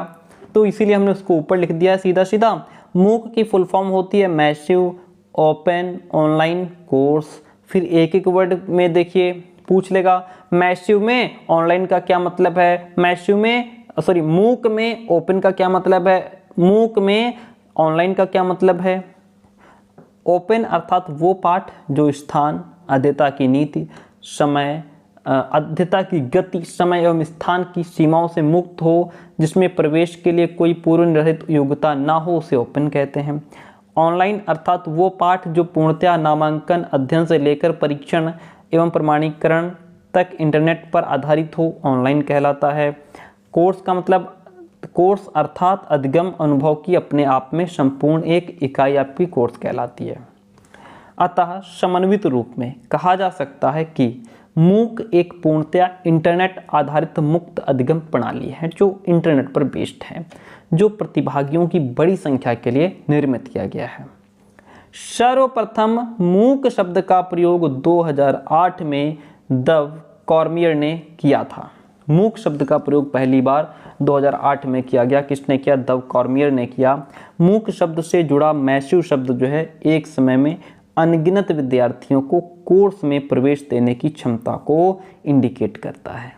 तो इसीलिए हमने उसको ऊपर लिख दिया है सीधा सीधा। मूक की फुल फॉर्म होती है मैसिव ओपन ऑनलाइन कोर्स। फिर एक एक वर्ड में देखिए पूछ लेगा मैसिव में ऑनलाइन का क्या मतलब है, मैसिव में मूक में ओपन का क्या मतलब है, मूक में ऑनलाइन का क्या मतलब है। ओपन अर्थात वो पाठ जो स्थान, अध्येता की नीति, समय, अध्येता की गति, समय एवं स्थान की सीमाओं से मुक्त हो, जिसमें प्रवेश के लिए कोई पूर्व निर्धारित योग्यता ना हो, उसे ओपन कहते हैं। ऑनलाइन अर्थात वो पाठ जो पूर्णतया नामांकन अध्ययन से लेकर परीक्षण एवं प्रमाणीकरण तक इंटरनेट पर आधारित हो, ऑनलाइन कहलाता है। कोर्स का मतलब, कोर्स अर्थात अधिगम अनुभव की अपने आप में संपूर्ण एक इकाई आपकी कोर्स कहलाती है। अतः समन्वित रूप में कहा जा सकता है कि मूक एक पूर्णतया इंटरनेट आधारित मुक्त अधिगम प्रणाली है जो इंटरनेट पर बेस्ड है, जो प्रतिभागियों की बड़ी संख्या के लिए निर्मित किया गया है। सर्वप्रथम मूक शब्द का प्रयोग 2008 में दव कॉर्मियर ने किया था। मूक शब्द का प्रयोग पहली बार 2008 में किया गया। किसने किया? दव कॉर्मियर ने किया। मूक शब्द से जुड़ा मैसिव शब्द जो है एक समय में अनगिनत विद्यार्थियों को कोर्स में प्रवेश देने की क्षमता को इंडिकेट करता है।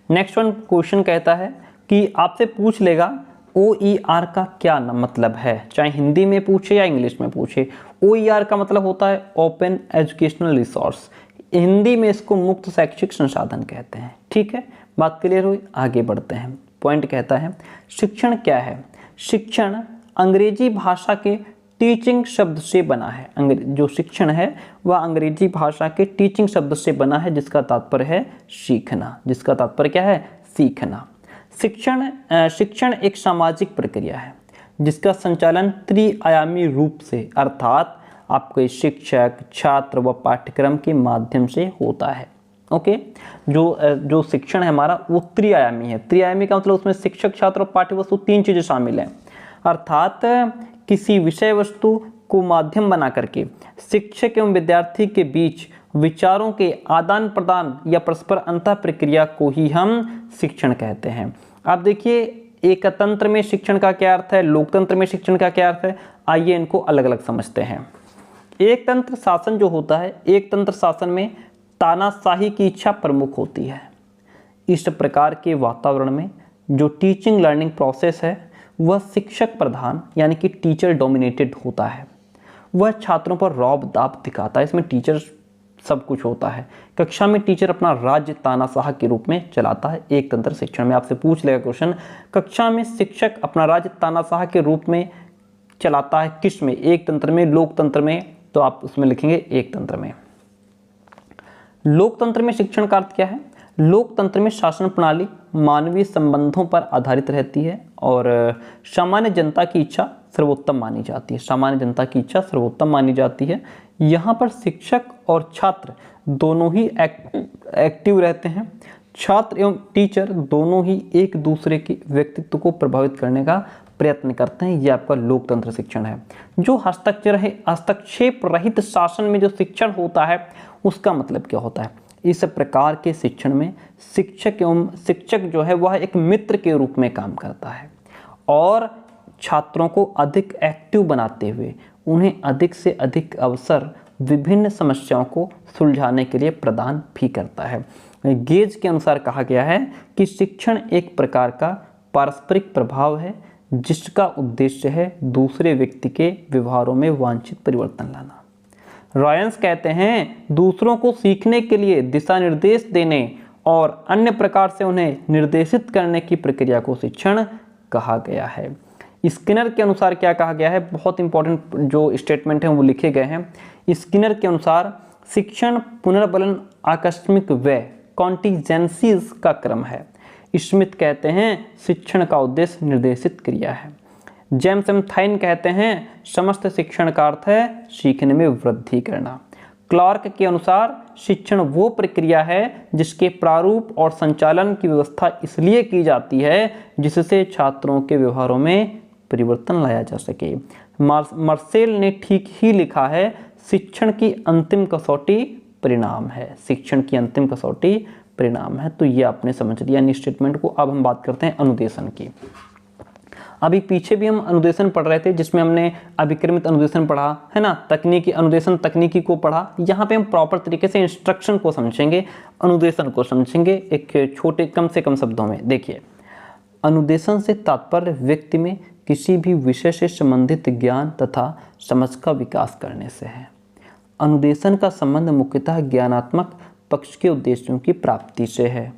नेक्स्ट वन क्वेश्चन कहता है कि आपसे पूछ लेगा OER का क्या मतलब है, चाहे हिंदी में पूछे या इंग्लिश में पूछे। OER का मतलब होता है ओपन एजुकेशनल रिसोर्स, हिंदी में इसको मुक्त शैक्षिक संसाधन कहते हैं। ठीक है, बात क्लियर हुई, आगे बढ़ते हैं। पॉइंट कहता है शिक्षण क्या है। शिक्षण अंग्रेजी भाषा के टीचिंग शब्द से बना है। जो शिक्षण है वह अंग्रेजी भाषा के टीचिंग शब्द से बना है, जिसका तात्पर्य है सीखना। जिसका तात्पर्य क्या है? सीखना। शिक्षण एक सामाजिक प्रक्रिया है जिसका संचालन त्रिआयामी रूप से, अर्थात आपके शिक्षक, छात्र व पाठ्यक्रम के माध्यम से होता है। ओके, जो शिक्षण है हमारा वो त्रिआयामी है। त्रिआयामी का मतलब उसमें शिक्षक, छात्र और पाठ्य वस्तु तीन चीजें शामिल हैं। अर्थात किसी विषय वस्तु को माध्यम बना करके शिक्षक एवं विद्यार्थी के बीच विचारों के आदान प्रदान या परस्पर अंतः प्रक्रिया को ही हम शिक्षण कहते हैं। अब देखिए, एक तंत्र में शिक्षण का क्या अर्थ है, लोकतंत्र में शिक्षण का क्या अर्थ है, आइए इनको अलग अलग समझते हैं। एक तंत्र शासन जो होता है, एक तंत्र शासन में तानाशाही की इच्छा प्रमुख होती है। इस प्रकार के वातावरण में जो टीचिंग लर्निंग प्रोसेस है वह शिक्षक प्रधान यानी कि टीचर डोमिनेटेड होता है। वह छात्रों पर रौब दाब दिखाता है। इसमें टीचर सब कुछ होता है। कक्षा में टीचर अपना राज्य तानाशाह के रूप में चलाता है। एक तंत्र शिक्षण में आपसे पूछ लेगा क्वेश्चन, कक्षा में शिक्षक अपना राज्य तानाशाह के रूप में चलाता है किस में? एक तंत्र में, लोकतंत्र में, तो आप उसमें लिखेंगे एक तंत्र में। लोकतंत्र में शिक्षण का अर्थ क्या है? लोकतंत्र में शासन प्रणाली मानवीय संबंधों पर आधारित रहती है और सामान्य जनता की इच्छा सर्वोत्तम मानी जाती है। सामान्य जनता की इच्छा सर्वोत्तम मानी जाती है। यहाँ पर शिक्षक और छात्र दोनों ही एक्टिव रहते हैं। छात्र एवं टीचर दोनों ही एक दूसरे के व्यक्तित्व को प्रभावित करने का प्रयत्न करते हैं। यह आपका लोकतंत्र शिक्षण है। जो हस्तक्षेप रहित शासन में जो शिक्षण होता है उसका मतलब क्या होता है? इस प्रकार के शिक्षण में शिक्षक जो है वह एक मित्र के रूप में काम करता है और छात्रों को अधिक एक्टिव बनाते हुए उन्हें अधिक से अधिक अवसर विभिन्न समस्याओं को सुलझाने के लिए प्रदान भी करता है। गेज के अनुसार कहा गया है कि शिक्षण एक प्रकार का पारस्परिक प्रभाव है जिसका उद्देश्य है दूसरे व्यक्ति के व्यवहारों में वांछित परिवर्तन लाना। रॉयंस कहते हैं दूसरों को सीखने के लिए दिशा निर्देश देने और अन्य प्रकार से उन्हें निर्देशित करने की प्रक्रिया को शिक्षण कहा गया है। स्किनर के अनुसार क्या कहा गया है? बहुत इंपॉर्टेंट जो स्टेटमेंट है वो लिखे गए हैं। स्किनर के अनुसार शिक्षण पुनर्बलन आकस्मिक व्यय कॉन्टिजेंसीज का क्रम है। स्मिथ कहते हैं शिक्षण का उद्देश्य निर्देशित क्रिया है। जेम्स एम थाइन कहते हैं समस्त शिक्षण का अर्थ है सीखने में वृद्धि करना। क्लार्क के अनुसार शिक्षण वो प्रक्रिया है जिसके प्रारूप और संचालन की व्यवस्था इसलिए की जाती है जिससे छात्रों के व्यवहारों में परिवर्तन लाया जा सके। मार्सेल ने ठीक ही लिखा है, शिक्षण की अंतिम कसौटी परिणाम है। शिक्षण की अंतिम कसौटी परिणाम है। तो ये आपने समझ लिया स्टेटमेंट को। अब हम बात करते हैं अनुदेशन की। अभी पीछे भी हम अनुदेशन पढ़ रहे थे जिसमें हमने अभिक्रमित अनुदेशन पढ़ा है ना, तकनीकी अनुदेशन तकनीकी को पढ़ा। यहाँ पे हम प्रॉपर तरीके से इंस्ट्रक्शन को समझेंगे, अनुदेशन को समझेंगे एक छोटे कम से कम शब्दों में। देखिए, अनुदेशन से तात्पर्य व्यक्ति में किसी भी विषय से संबंधित ज्ञान तथा समझ का विकास करने से है। अनुदेशन का संबंध मुख्यतः ज्ञानात्मक पक्ष के उद्देश्यों की प्राप्ति से है,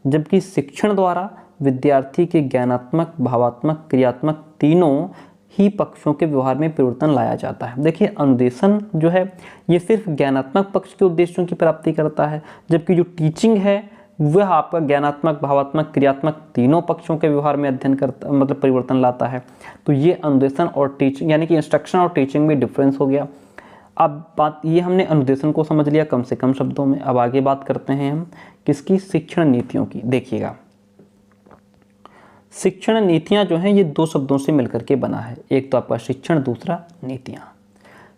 जबकि शिक्षण द्वारा विद्यार्थी के ज्ञानात्मक, भावात्मक, क्रियात्मक तीनों ही पक्षों के व्यवहार में परिवर्तन लाया जाता है। देखिए, अनुदेशन जो है ये सिर्फ ज्ञानात्मक पक्ष के उद्देश्यों की प्राप्ति करता है, जबकि जो टीचिंग है वह आपका ज्ञानात्मक, भावात्मक, क्रियात्मक तीनों पक्षों के व्यवहार में अध्ययन करता, मतलब परिवर्तन लाता है। तो ये अनुदेशन और टीचिंग यानी कि इंस्ट्रक्शन और टीचिंग में डिफरेंस हो गया। अब बात ये हमने अनुदेशन को समझ लिया कम से कम शब्दों में। अब आगे बात करते हैं हम किसकी, शिक्षण नीतियों की। देखिएगा, शिक्षण नीतियां जो हैं ये दो शब्दों से मिलकर के बना है, एक तो आपका शिक्षण, दूसरा नीतियां।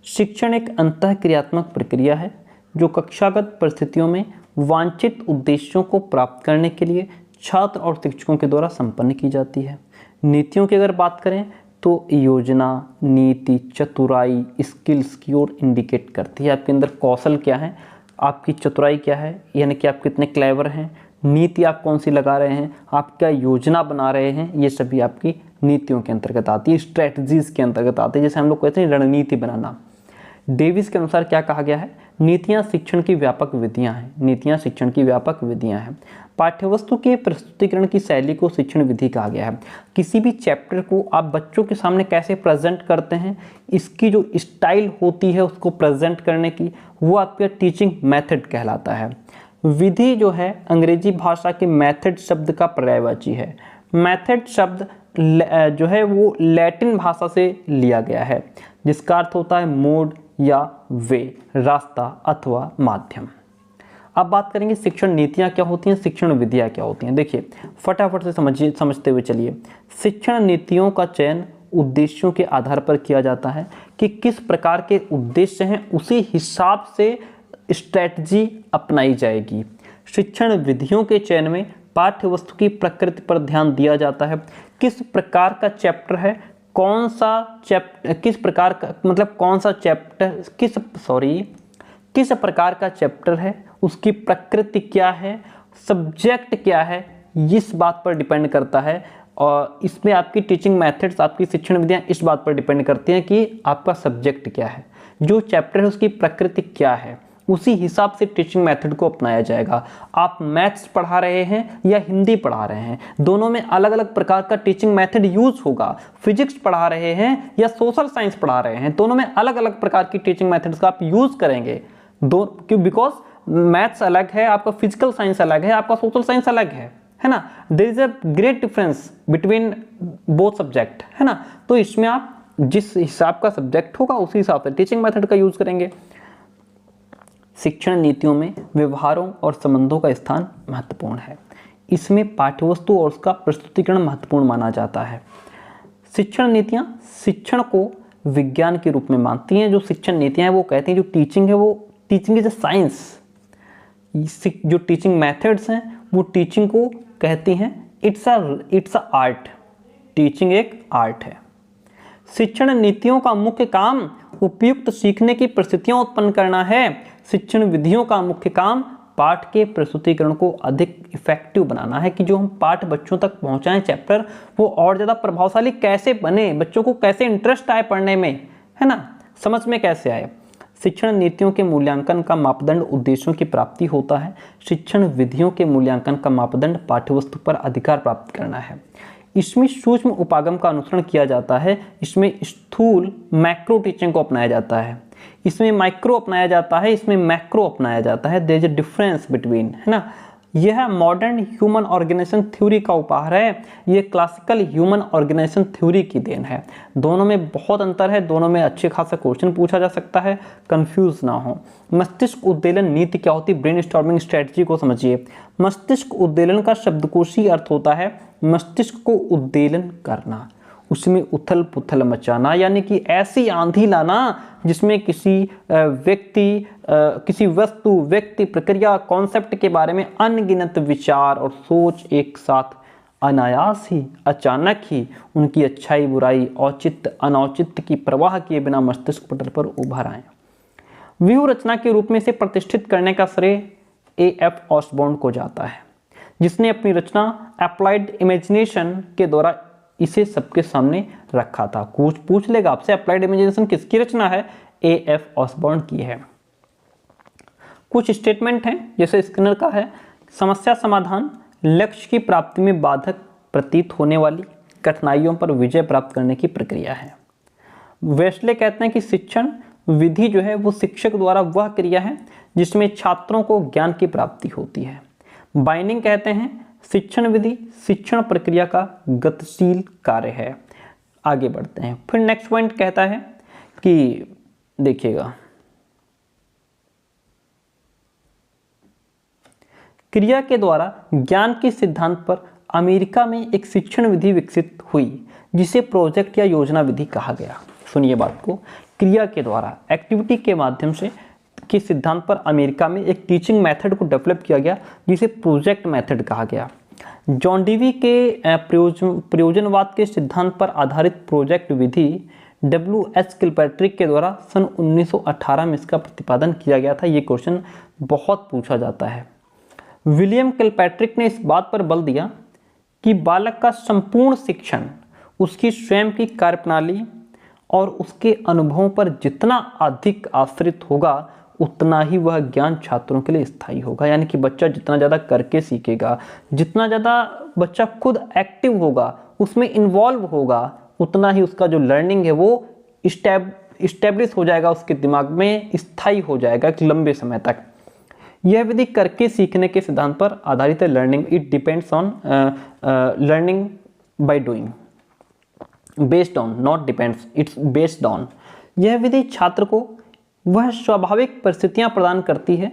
शिक्षण एक अंतःक्रियात्मक प्रक्रिया है जो कक्षागत परिस्थितियों में वांछित उद्देश्यों को प्राप्त करने के लिए छात्र और शिक्षकों के द्वारा संपन्न की जाती है। नीतियों की अगर बात करें तो योजना, नीति, चतुराई, स्किल्स की ओर इंडिकेट करती है। आपके अंदर कौशल क्या है, आपकी चतुराई क्या है, यानी कि आप कितने क्लेवर हैं, नीति आप कौन सी लगा रहे हैं, आप क्या योजना बना रहे हैं, ये सभी आपकी नीतियों के अंतर्गत आती है, स्ट्रेटजीज के अंतर्गत आती है। जैसे हम लोग कहते हैं रणनीति बनाना। डेविस के अनुसार क्या कहा गया है, नीतियाँ शिक्षण की व्यापक विधियाँ हैं। नीतियाँ शिक्षण की व्यापक विधियाँ हैं। पाठ्यवस्तु के प्रस्तुतिकरण की शैली को शिक्षण विधि कहा गया है। किसी भी चैप्टर को आप बच्चों के सामने कैसे प्रेजेंट करते हैं, इसकी जो स्टाइल होती है उसको प्रेजेंट करने की, वो आपका टीचिंग मेथड कहलाता है। विधि जो है अंग्रेजी भाषा के मेथड शब्द का पर्यायवाची है। मेथड शब्द जो है वो लैटिन भाषा से लिया गया है, जिसका अर्थ होता है मोड या वे, रास्ता अथवा माध्यम। अब बात करेंगे शिक्षण नीतियाँ क्या होती हैं, शिक्षण विधियाँ क्या होती हैं। देखिए, फटाफट से समझते हुए चलिए। शिक्षण नीतियों का चयन उद्देश्यों के आधार पर किया जाता है कि किस प्रकार के उद्देश्य हैं, उसी हिसाब से स्ट्रेटजी अपनाई जाएगी। शिक्षण विधियों के चयन में पाठ्य वस्तु की प्रकृति पर ध्यान दिया जाता है। किस प्रकार का चैप्टर है, कौन सा चैप्टर, किस प्रकार का मतलब कौन सा चैप्टर किस प्रकार का चैप्टर है, उसकी प्रकृति क्या है, सब्जेक्ट क्या है, इस बात पर डिपेंड करता है। और इसमें आपकी टीचिंग मेथड्स, आपकी शिक्षण विधियाँ इस बात पर डिपेंड करती हैं कि आपका सब्जेक्ट क्या है, जो चैप्टर है उसकी प्रकृति क्या है, उसी हिसाब से टीचिंग मेथड को अपनाया जाएगा। आप मैथ्स पढ़ा रहे हैं या हिंदी पढ़ा रहे हैं, दोनों में अलग अलग प्रकार का टीचिंग मेथड यूज होगा। फिजिक्स पढ़ा रहे हैं या सोशल साइंस पढ़ा रहे हैं, दोनों में अलग अलग प्रकार की टीचिंग मेथड्स का आप यूज करेंगे। क्यों, बिकॉज मैथ्स अलग है, आपका फिजिकल साइंस अलग है, आपका सोशल साइंस अलग है ना। There is a great difference between both subject, है ना। तो इसमें आप जिस हिसाब का सब्जेक्ट होगा उसी हिसाब से टीचिंग मेथड का यूज करेंगे। शिक्षण नीतियों में व्यवहारों और संबंधों का स्थान महत्वपूर्ण है। इसमें पाठ्यवस्तु और उसका प्रस्तुतिकरण महत्वपूर्ण माना जाता है। शिक्षण नीतियाँ शिक्षण को विज्ञान के रूप में मानती हैं। जो शिक्षण नीतियाँ हैं वो कहती हैं जो टीचिंग है वो टीचिंग इज अ साइंस। जो टीचिंग मेथड्स हैं वो टीचिंग को कहती हैं इट्स अ आर्ट। टीचिंग एक आर्ट है। शिक्षण नीतियों का मुख्य काम उपयुक्त सीखने की परिस्थितियां उत्पन्न करना है। शिक्षण विधियों का मुख्य काम पाठ के प्रस्तुतिकरण को अधिक इफेक्टिव बनाना है कि जो हम पाठ बच्चों तक पहुंचाएं, चैप्टर वो और ज़्यादा प्रभावशाली कैसे बने, बच्चों को कैसे इंटरेस्ट आए पढ़ने में, है ना, समझ में कैसे आए। शिक्षण नीतियों के मूल्यांकन का मापदंड उद्देश्यों की प्राप्ति होता है। शिक्षण विधियों के मूल्यांकन का मापदंड पाठ्यवस्तु पर अधिकार प्राप्त करना है। इसमें सूक्ष्म उपागम का अनुसरण किया जाता है। इसमें स्थूल मैक्रो टीचिंग को अपनाया जाता है। इसमें माइक्रो अपनाया जाता है, इसमें मैक्रो अपनाया जाता है। There is a difference between, है ना। यह मॉडर्न ह्यूमन ऑर्गेनाइजेशन थ्योरी का उपहार है। यह क्लासिकल ह्यूमन ऑर्गेनाइजेशन थ्योरी की देन है। दोनों में बहुत अंतर है, दोनों में अच्छे खासा क्वेश्चन पूछा जा सकता है, कंफ्यूज ना हो। मस्तिष्क उद्दीलन नीति क्या होती है, ब्रेनस्टॉर्मिंग स्ट्रेटजी को समझिए। मस्तिष्क उद्दीलन का शब्दकोशी अर्थ होता है मस्तिष्क को उद्दीलन करना, उसमें उथल पुथल मचाना, यानी कि ऐसी आंधी लाना जिसमें किसी व्यक्ति, किसी वस्तु, व्यक्ति, प्रक्रिया, कॉन्सेप्ट के बारे में अनगिनत विचार और सोच एक साथ अनायास ही, अचानक ही उनकी अच्छाई बुराई, औचित्य अनौचित्य की परवाह किए बिना मस्तिष्क पटल पर उभर आए। व्यूह रचना के रूप में इसे प्रतिष्ठित करने का श्रेय A.F. ऑसबॉर्न को जाता है, जिसने अपनी रचना अप्लाइड इमेजिनेशन के द्वारा इसे सबके सामने रखा था। कुछ पूछ लेगा आपसे, अप्लाइड इमेजिनेशन किसकी रचना है? A.F. ऑसबॉर्न की है। कुछ स्टेटमेंट हैं, जैसे स्किनर का है, समस्या समाधान लक्ष्य की प्राप्ति में बाधक प्रतीत होने वाली कठिनाइयों पर विजय प्राप्त करने की प्रक्रिया है। वेस्ले कहते हैं कि शिक्षण विधि जो है वो शिक्षक द्वारा वह क्रिया है जिसमें छात्रों को ज्ञान की प्राप्ति होती है। बाइनिंग कहते हैं शिक्षण विधि शिक्षण प्रक्रिया का गतिशील कार्य है। आगे बढ़ते हैं। फिर नेक्स्ट पॉइंट कहता है कि देखिएगा, क्रिया के द्वारा ज्ञान के सिद्धांत पर अमेरिका में एक शिक्षण विधि विकसित हुई जिसे प्रोजेक्ट या योजना विधि कहा गया। सुनिए बात को, क्रिया के द्वारा एक्टिविटी के माध्यम से के सिद्धांत पर अमेरिका में एक टीचिंग मेथड को डेवलप किया गया जिसे प्रोजेक्ट मेथड कहा गया। जॉन डीवी के प्रयोजनवाद के सिद्धांत पर आधारित प्रोजेक्ट विधि W.H. किलपैट्रिक के द्वारा सन 1918 में इसका प्रतिपादन किया गया था। ये क्वेश्चन बहुत पूछा जाता है। विलियम किलपैट्रिक ने इस बात पर बल दिया कि बालक का संपूर्ण शिक्षण उसकी स्वयं की कार्यप्रणाली और उसके अनुभवों पर जितना अधिक आश्रित होगा उतना ही वह ज्ञान छात्रों के लिए स्थायी होगा। यानी कि बच्चा जितना ज़्यादा करके सीखेगा, जितना ज़्यादा बच्चा खुद एक्टिव होगा, उसमें इन्वॉल्व होगा, उतना ही उसका जो लर्निंग है वो इस्टेब्लिश हो जाएगा, उसके दिमाग में स्थायी हो जाएगा एक लंबे समय तक। यह विधि करके सीखने के सिद्धांत पर आधारित है। Learning it depends on learning by doing, based on, not depends, it's based on. यह विधि छात्र को वह स्वाभाविक परिस्थितियां प्रदान करती है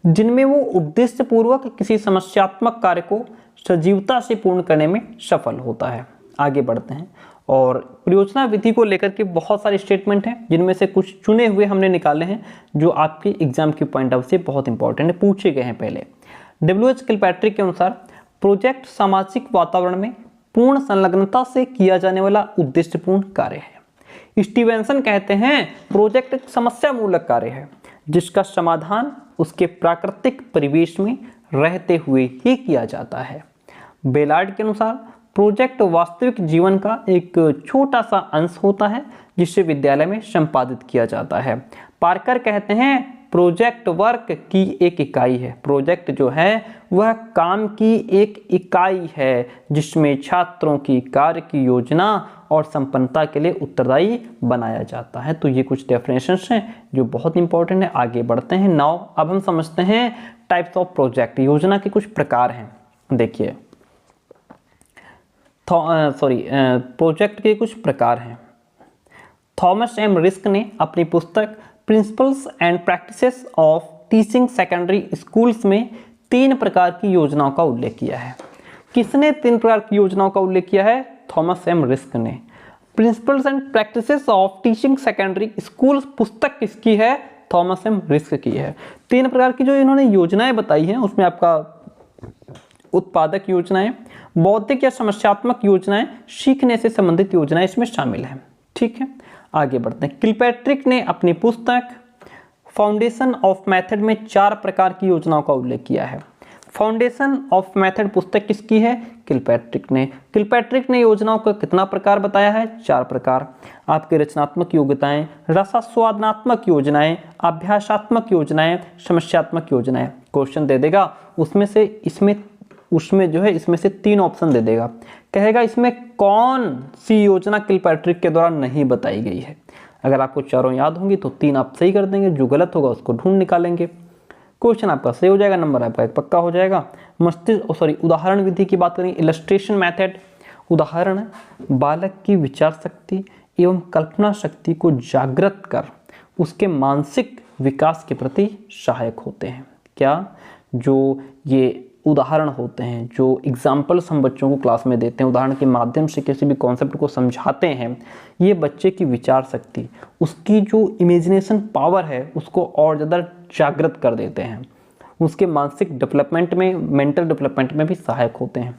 जिनमें वो उद्देश्य पूर्वक किसी समस्यात्मक कार्य को सजीवता से पूर्ण करने में सफल होता है। आगे बढ़ते हैं। और परियोजना विधि को लेकर के बहुत सारे स्टेटमेंट हैं जिनमें से कुछ चुने हुए हमने निकाले हैं जो आपके एग्जाम के पॉइंट ऑफ से बहुत इंपॉर्टेंट है, पूछे गए हैं पहले। W.H. किलपैट्रिक के अनुसार प्रोजेक्ट सामाजिक वातावरण में पूर्ण संलग्नता से किया जाने वाला उद्देश्यपूर्ण कार्य है। स्टीवेंसन कहते हैं प्रोजेक्ट एक समस्या मूलक कार्य है जिसका समाधान उसके प्राकृतिक परिवेश में रहते हुए ही किया जाता है। बेलार्ड के अनुसार प्रोजेक्ट वास्तविक जीवन का एक छोटा सा अंश होता है जिसे विद्यालय में संपादित किया जाता है। पार्कर कहते हैं प्रोजेक्ट वर्क की एक इकाई है। प्रोजेक्ट जो है वह काम की एक इकाई है जिसमें छात्रों की कार्य की योजना और संपन्नता के लिए उत्तरदायी बनाया जाता है। तो ये कुछ डेफिनेशंस हैं जो बहुत इंपॉर्टेंट है। आगे बढ़ते हैं। नाउ अब हम समझते हैं टाइप्स ऑफ प्रोजेक्ट, योजना के कुछ प्रकार हैं। देखिए प्रोजेक्ट के कुछ प्रकार हैं। थॉमस एम रिस्क ने अपनी पुस्तक principles and practices of teaching secondary schools में 3 प्रकार की योजनाओं का उल्लेख किया है। किसने 3 प्रकार की योजनाओं का उल्लेख किया है? थॉमस एम रिस्क ने। Principles and practices of teaching secondary schools पुस्तक किसकी है? थॉमस एम रिस्क की है। 3 प्रकार की जो इन्होंने योजनाएं बताई हैं उसमें आपका उत्पादक योजनाएं, बौद्धिक या समस्यात्मक योजनाएं, सीखने से संबंधित योजनाएं इसमें शामिल हैं। ठीक है, आगे बढ़ते हैं। किलपैट्रिक ने अपनी पुस्तक फाउंडेशन ऑफ मेथड में 4 प्रकार की योजनाओं का उल्लेख किया है। फाउंडेशन ऑफ मेथड पुस्तक किसकी है? किलपैट्रिक ने। किलपैट्रिक ने योजनाओं का कितना प्रकार बताया है? 4 प्रकार। आपकी रचनात्मक योग्यताएं, रसास्वादनात्मक योजनाएं, अभ्यासात्मक योजनाएं, समस्यात्मक योजनाएं। क्वेश्चन दे देगा उसमें जो है इसमें से 3 ऑप्शन दे देगा, कहेगा इसमें कौन सी योजना किलपैट्रिक के द्वारा नहीं बताई गई है। अगर आपको चारों याद होंगी तो 3 आप सही कर देंगे, जो गलत होगा उसको ढूंढ निकालेंगे। क्वेश्चन आपका सही हो जाएगा, नंबर आपका 1 पक्का हो जाएगा। उदाहरण विधि की बात करें, इलस्ट्रेशन मेथड। उदाहरण बालक की विचार शक्ति एवं कल्पना शक्ति को जागृत कर उसके मानसिक विकास के प्रति सहायक होते हैं। क्या? जो ये उदाहरण होते हैं, जो एग्जाम्पल्स हम बच्चों को क्लास में देते हैं, उदाहरण के माध्यम से किसी भी कॉन्सेप्ट को समझाते हैं, ये बच्चे की विचार शक्ति, उसकी जो इमेजिनेशन पावर है उसको और ज़्यादा जागृत कर देते हैं, उसके मानसिक डेवलपमेंट में, मेंटल डेवलपमेंट में भी सहायक होते हैं।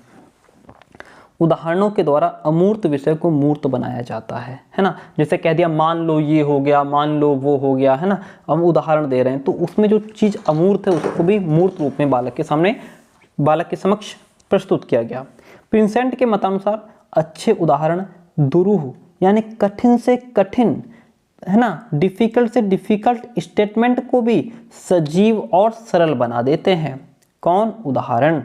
उदाहरणों के द्वारा अमूर्त विषय को मूर्त बनाया जाता है ना। जैसे कह दिया मान लो ये हो गया, मान लो वो हो गया, है ना। हम उदाहरण दे रहे हैं तो उसमें जो चीज़ अमूर्त है उसको भी मूर्त रूप में बालक के समक्ष प्रस्तुत किया गया। प्रिंसेंट के मतानुसार अच्छे उदाहरण दुरूह यानी कठिन से कठिन, है ना, डिफिकल्ट से डिफिकल्ट स्टेटमेंट को भी सजीव और सरल बना देते हैं। कौन? उदाहरण।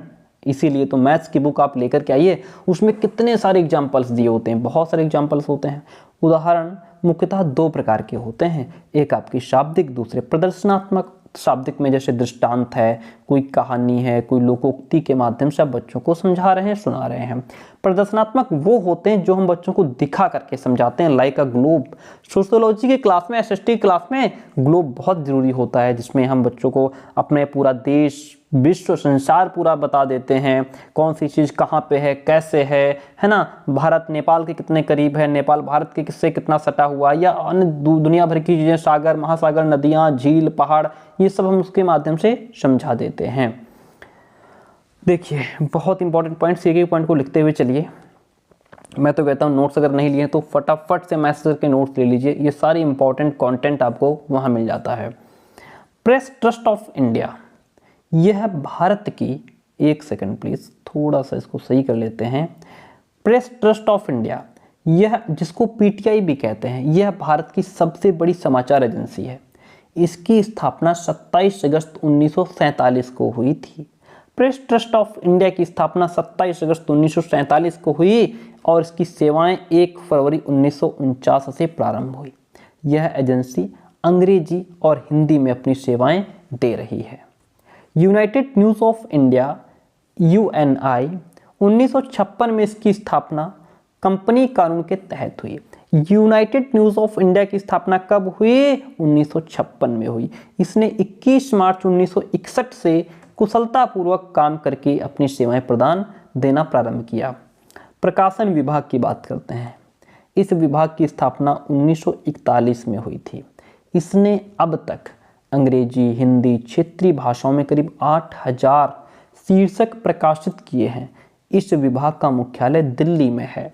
इसीलिए तो मैथ्स की बुक आप लेकर के आइए, उसमें कितने सारे एग्जाम्पल्स दिए होते हैं, बहुत सारे एग्जाम्पल्स होते हैं। उदाहरण मुख्यतः दो प्रकार के होते हैं, एक आपकी शाब्दिक, दूसरे प्रदर्शनात्मक। शाब्दिक में जैसे दृष्टांत है, कोई कहानी है, कोई लोकोक्ति के माध्यम से आप बच्चों को समझा रहे हैं, सुना रहे हैं। प्रदर्शनात्मक वो होते हैं जो हम बच्चों को दिखा करके समझाते हैं, लाइक अ ग्लोब। सोशियोलॉजी की क्लास में, एसएसटी क्लास में ग्लोब बहुत ज़रूरी होता है, जिसमें हम बच्चों को अपने पूरा देश, विश्व, संसार पूरा बता देते हैं, कौन सी चीज़ कहाँ पे है, कैसे है ना। भारत नेपाल के कितने करीब है, नेपाल भारत के किससे कितना सटा हुआ, या अन्य दुनिया भर की चीज़ें, सागर, महासागर, नदियाँ, झील, पहाड़, ये सब हम उसके माध्यम से समझा देते हैं। देखिए बहुत इंपॉर्टेंट पॉइंट्स, एक एक पॉइंट को लिखते हुए चलिए। मैं तो कहता हूँ नोट्स अगर नहीं लिए तो फटाफट से मैसेज करके नोट्स ले लीजिए, ये सारी इंपॉर्टेंट कंटेंट आपको वहाँ मिल जाता है। प्रेस ट्रस्ट ऑफ इंडिया, यह भारत की, एक सेकंड प्लीज, थोड़ा सा इसको सही कर लेते हैं। प्रेस ट्रस्ट ऑफ इंडिया, यह जिसको पीटीआई भी कहते हैं, यह भारत की सबसे बड़ी समाचार एजेंसी है। इसकी स्थापना 27 अगस्त 1947 को हुई थी। प्रेस ट्रस्ट ऑफ इंडिया की स्थापना 27 अगस्त 1947 को हुई और इसकी सेवाएं 1 फरवरी 1949 से प्रारंभ हुई। यह एजेंसी अंग्रेजी और हिंदी में अपनी सेवाएं दे रही है। United news of India UNI 1956 में इसकी स्थापना कंपनी कानून के तहत हुई। यूनाइटेड न्यूज़ ऑफ इंडिया की स्थापना कब हुई? 1956 में हुई। इसने 21 मार्च 1961 से कुशलतापूर्वक काम करके अपनी सेवाएं प्रदान देना प्रारंभ किया। प्रकाशन विभाग की बात करते हैं। इस विभाग की स्थापना 1941 में हुई थी। इसने अब तक अंग्रेजी, हिंदी, क्षेत्रीय भाषाओं में करीब 8000 शीर्षक प्रकाशित किए हैं। इस विभाग का मुख्यालय दिल्ली में है।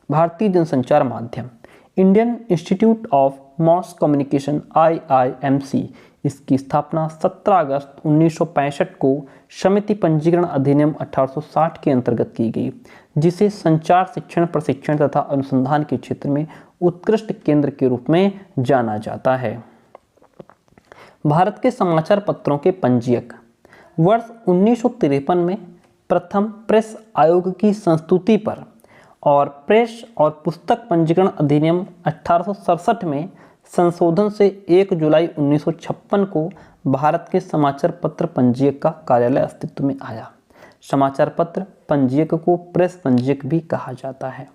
भारतीय जनसंचार माध्यम, Indian institute of mass communication IIMC, इसकी स्थापना 17 अगस्त 1965 को समिति पंजीकरण अधिनियम 1860 के अंतर्गत की गई, जिसे संचार शिक्षण, प्रशिक्षण तथा अनुसंधान के क्षेत्र में उत्कृष्ट केंद्र के रूप में जाना जाता है। भारत के समाचार पत्रों के पंजीयक, वर्ष 1953 में प्रथम प्रेस आयोग की संस्तुति पर और प्रेस और पुस्तक पंजीकरण अधिनियम 1867 में संशोधन से 1 जुलाई 1956 को भारत के समाचार पत्र पंजीयक का कार्यालय अस्तित्व में आया। समाचार पत्र पंजीयक को प्रेस पंजीयक भी कहा जाता है।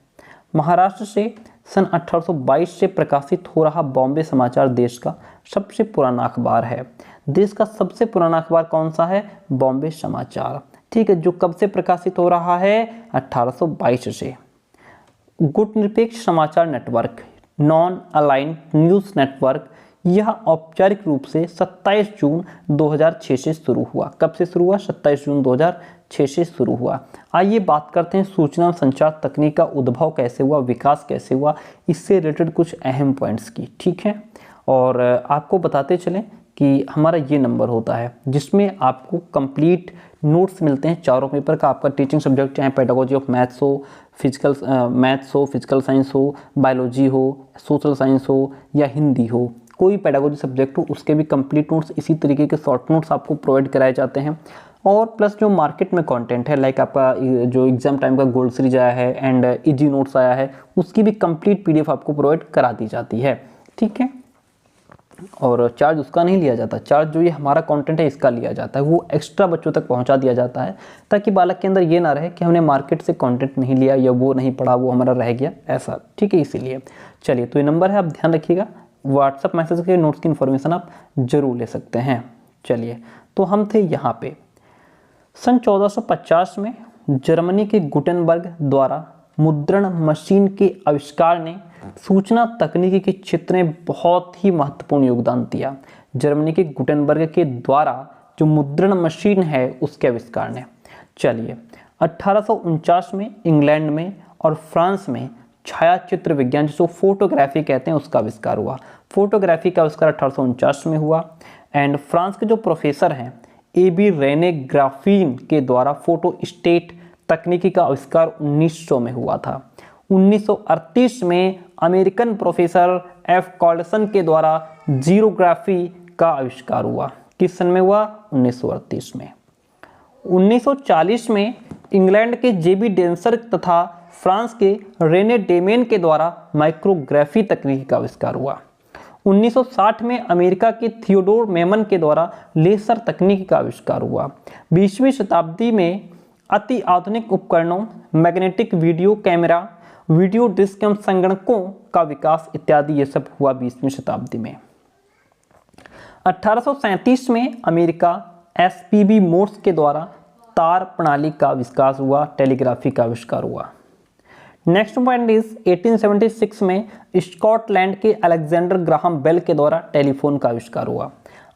महाराष्ट्र से सन 1822 से प्रकाशित हो रहा बॉम्बे समाचार देश का सबसे पुराना अखबार है। देश का सबसे पुराना अखबार कौन सा है? बॉम्बे समाचार। ठीक है, जो कब से प्रकाशित हो रहा है? 1822 से। गुटनिरपेक्ष समाचार network, non aligned news network, यह औपचारिक रूप से 27 जून 2006 से शुरू हुआ। कब से शुरू हुआ? 27 जून 2006 से शुरू हुआ। आइए बात करते हैं सूचना और संचार तकनीक का उद्भव कैसे हुआ, विकास कैसे हुआ, इससे रिलेटेड कुछ अहम पॉइंट्स की। ठीक है, और आपको बताते चलें कि हमारा ये नंबर होता है जिसमें आपको कंप्लीट नोट्स मिलते हैं चारों पेपर का। आपका टीचिंग सब्जेक्ट चाहे पेडागोजी ऑफ मैथ्स हो, फिजिकल साइंस हो, बायोलॉजी हो, सोशल साइंस हो या हिंदी हो, कोई पेडागोजी सब्जेक्ट हो, उसके भी कंप्लीट नोट्स इसी तरीके के शॉर्ट नोट्स आपको प्रोवाइड कराए जाते हैं। और प्लस जो मार्केट में कंटेंट है, लाइक आपका जो एग्जाम टाइम का गोल्ड सीरीज आया है एंड इजी नोट्स आया है, उसकी भी कंप्लीट PDF आपको प्रोवाइड करा दी जाती है। ठीक है, और चार्ज उसका नहीं लिया जाता, चार्ज जो ये हमारा कंटेंट है इसका लिया जाता है, वो एक्स्ट्रा बच्चों तक पहुंचा दिया जाता है, ताकि बालक के अंदर ये ना रहे कि हमने मार्केट से कंटेंट नहीं लिया या वो नहीं पढ़ा, वो हमारा रह गया, ऐसा। ठीक है, इसीलिए चलिए, तो ये नंबर है, आप ध्यान रखिएगा। व्हाट्सअप मैसेज के नोट्स की इन्फॉर्मेशन आप जरूर ले सकते हैं। चलिए, तो हम थे यहाँ पे सन 1450 में जर्मनी के गुटेनबर्ग द्वारा मुद्रण मशीन के आविष्कार ने सूचना तकनीकी के क्षेत्र में बहुत ही महत्वपूर्ण योगदान दिया। जर्मनी के गुटेनबर्ग के द्वारा जो मुद्रण मशीन है उसके आविष्कार ने। चलिए, 1849 में इंग्लैंड में और फ्रांस में छायाचित्र विज्ञान जिसको फोटोग्राफी कहते हैं उसका आविष्कार हुआ। फोटोग्राफी का आविष्कार 1849 में हुआ। एंड फ्रांस के जो प्रोफेसर हैं AB रेने ग्राफिन के द्वारा फोटोस्टेट तकनीकी का आविष्कार 1900 में हुआ था। 1938 में अमेरिकन प्रोफेसर F कॉल्डसन के द्वारा जीरोग्राफी का आविष्कार हुआ। किस सन में हुआ? 1938 में। 1940 में इंग्लैंड के JB डेंसर तथा फ्रांस के रेने डेमेन के द्वारा माइक्रोग्राफी तकनीक का आविष्कार हुआ। 1960 में अमेरिका के थियोडोर मेमन के द्वारा लेसर तकनीक का आविष्कार हुआ। 20वीं शताब्दी में अति आधुनिक उपकरणों, magnetic video camera, video disc एवं संगणकों का विकास इत्यादि ये सब हुआ 20वीं शताब्दी में। 1837 में अमेरिका SPB मोर्स के द्वारा तार प्रणाली का आविष्कार हुआ, टेलीग्राफी का आविष्कार हुआ। नेक्स्ट पॉइंट इज 1876 में स्कॉटलैंड के अलेक्जेंडर ग्राहम बेल के द्वारा टेलीफोन का आविष्कार हुआ।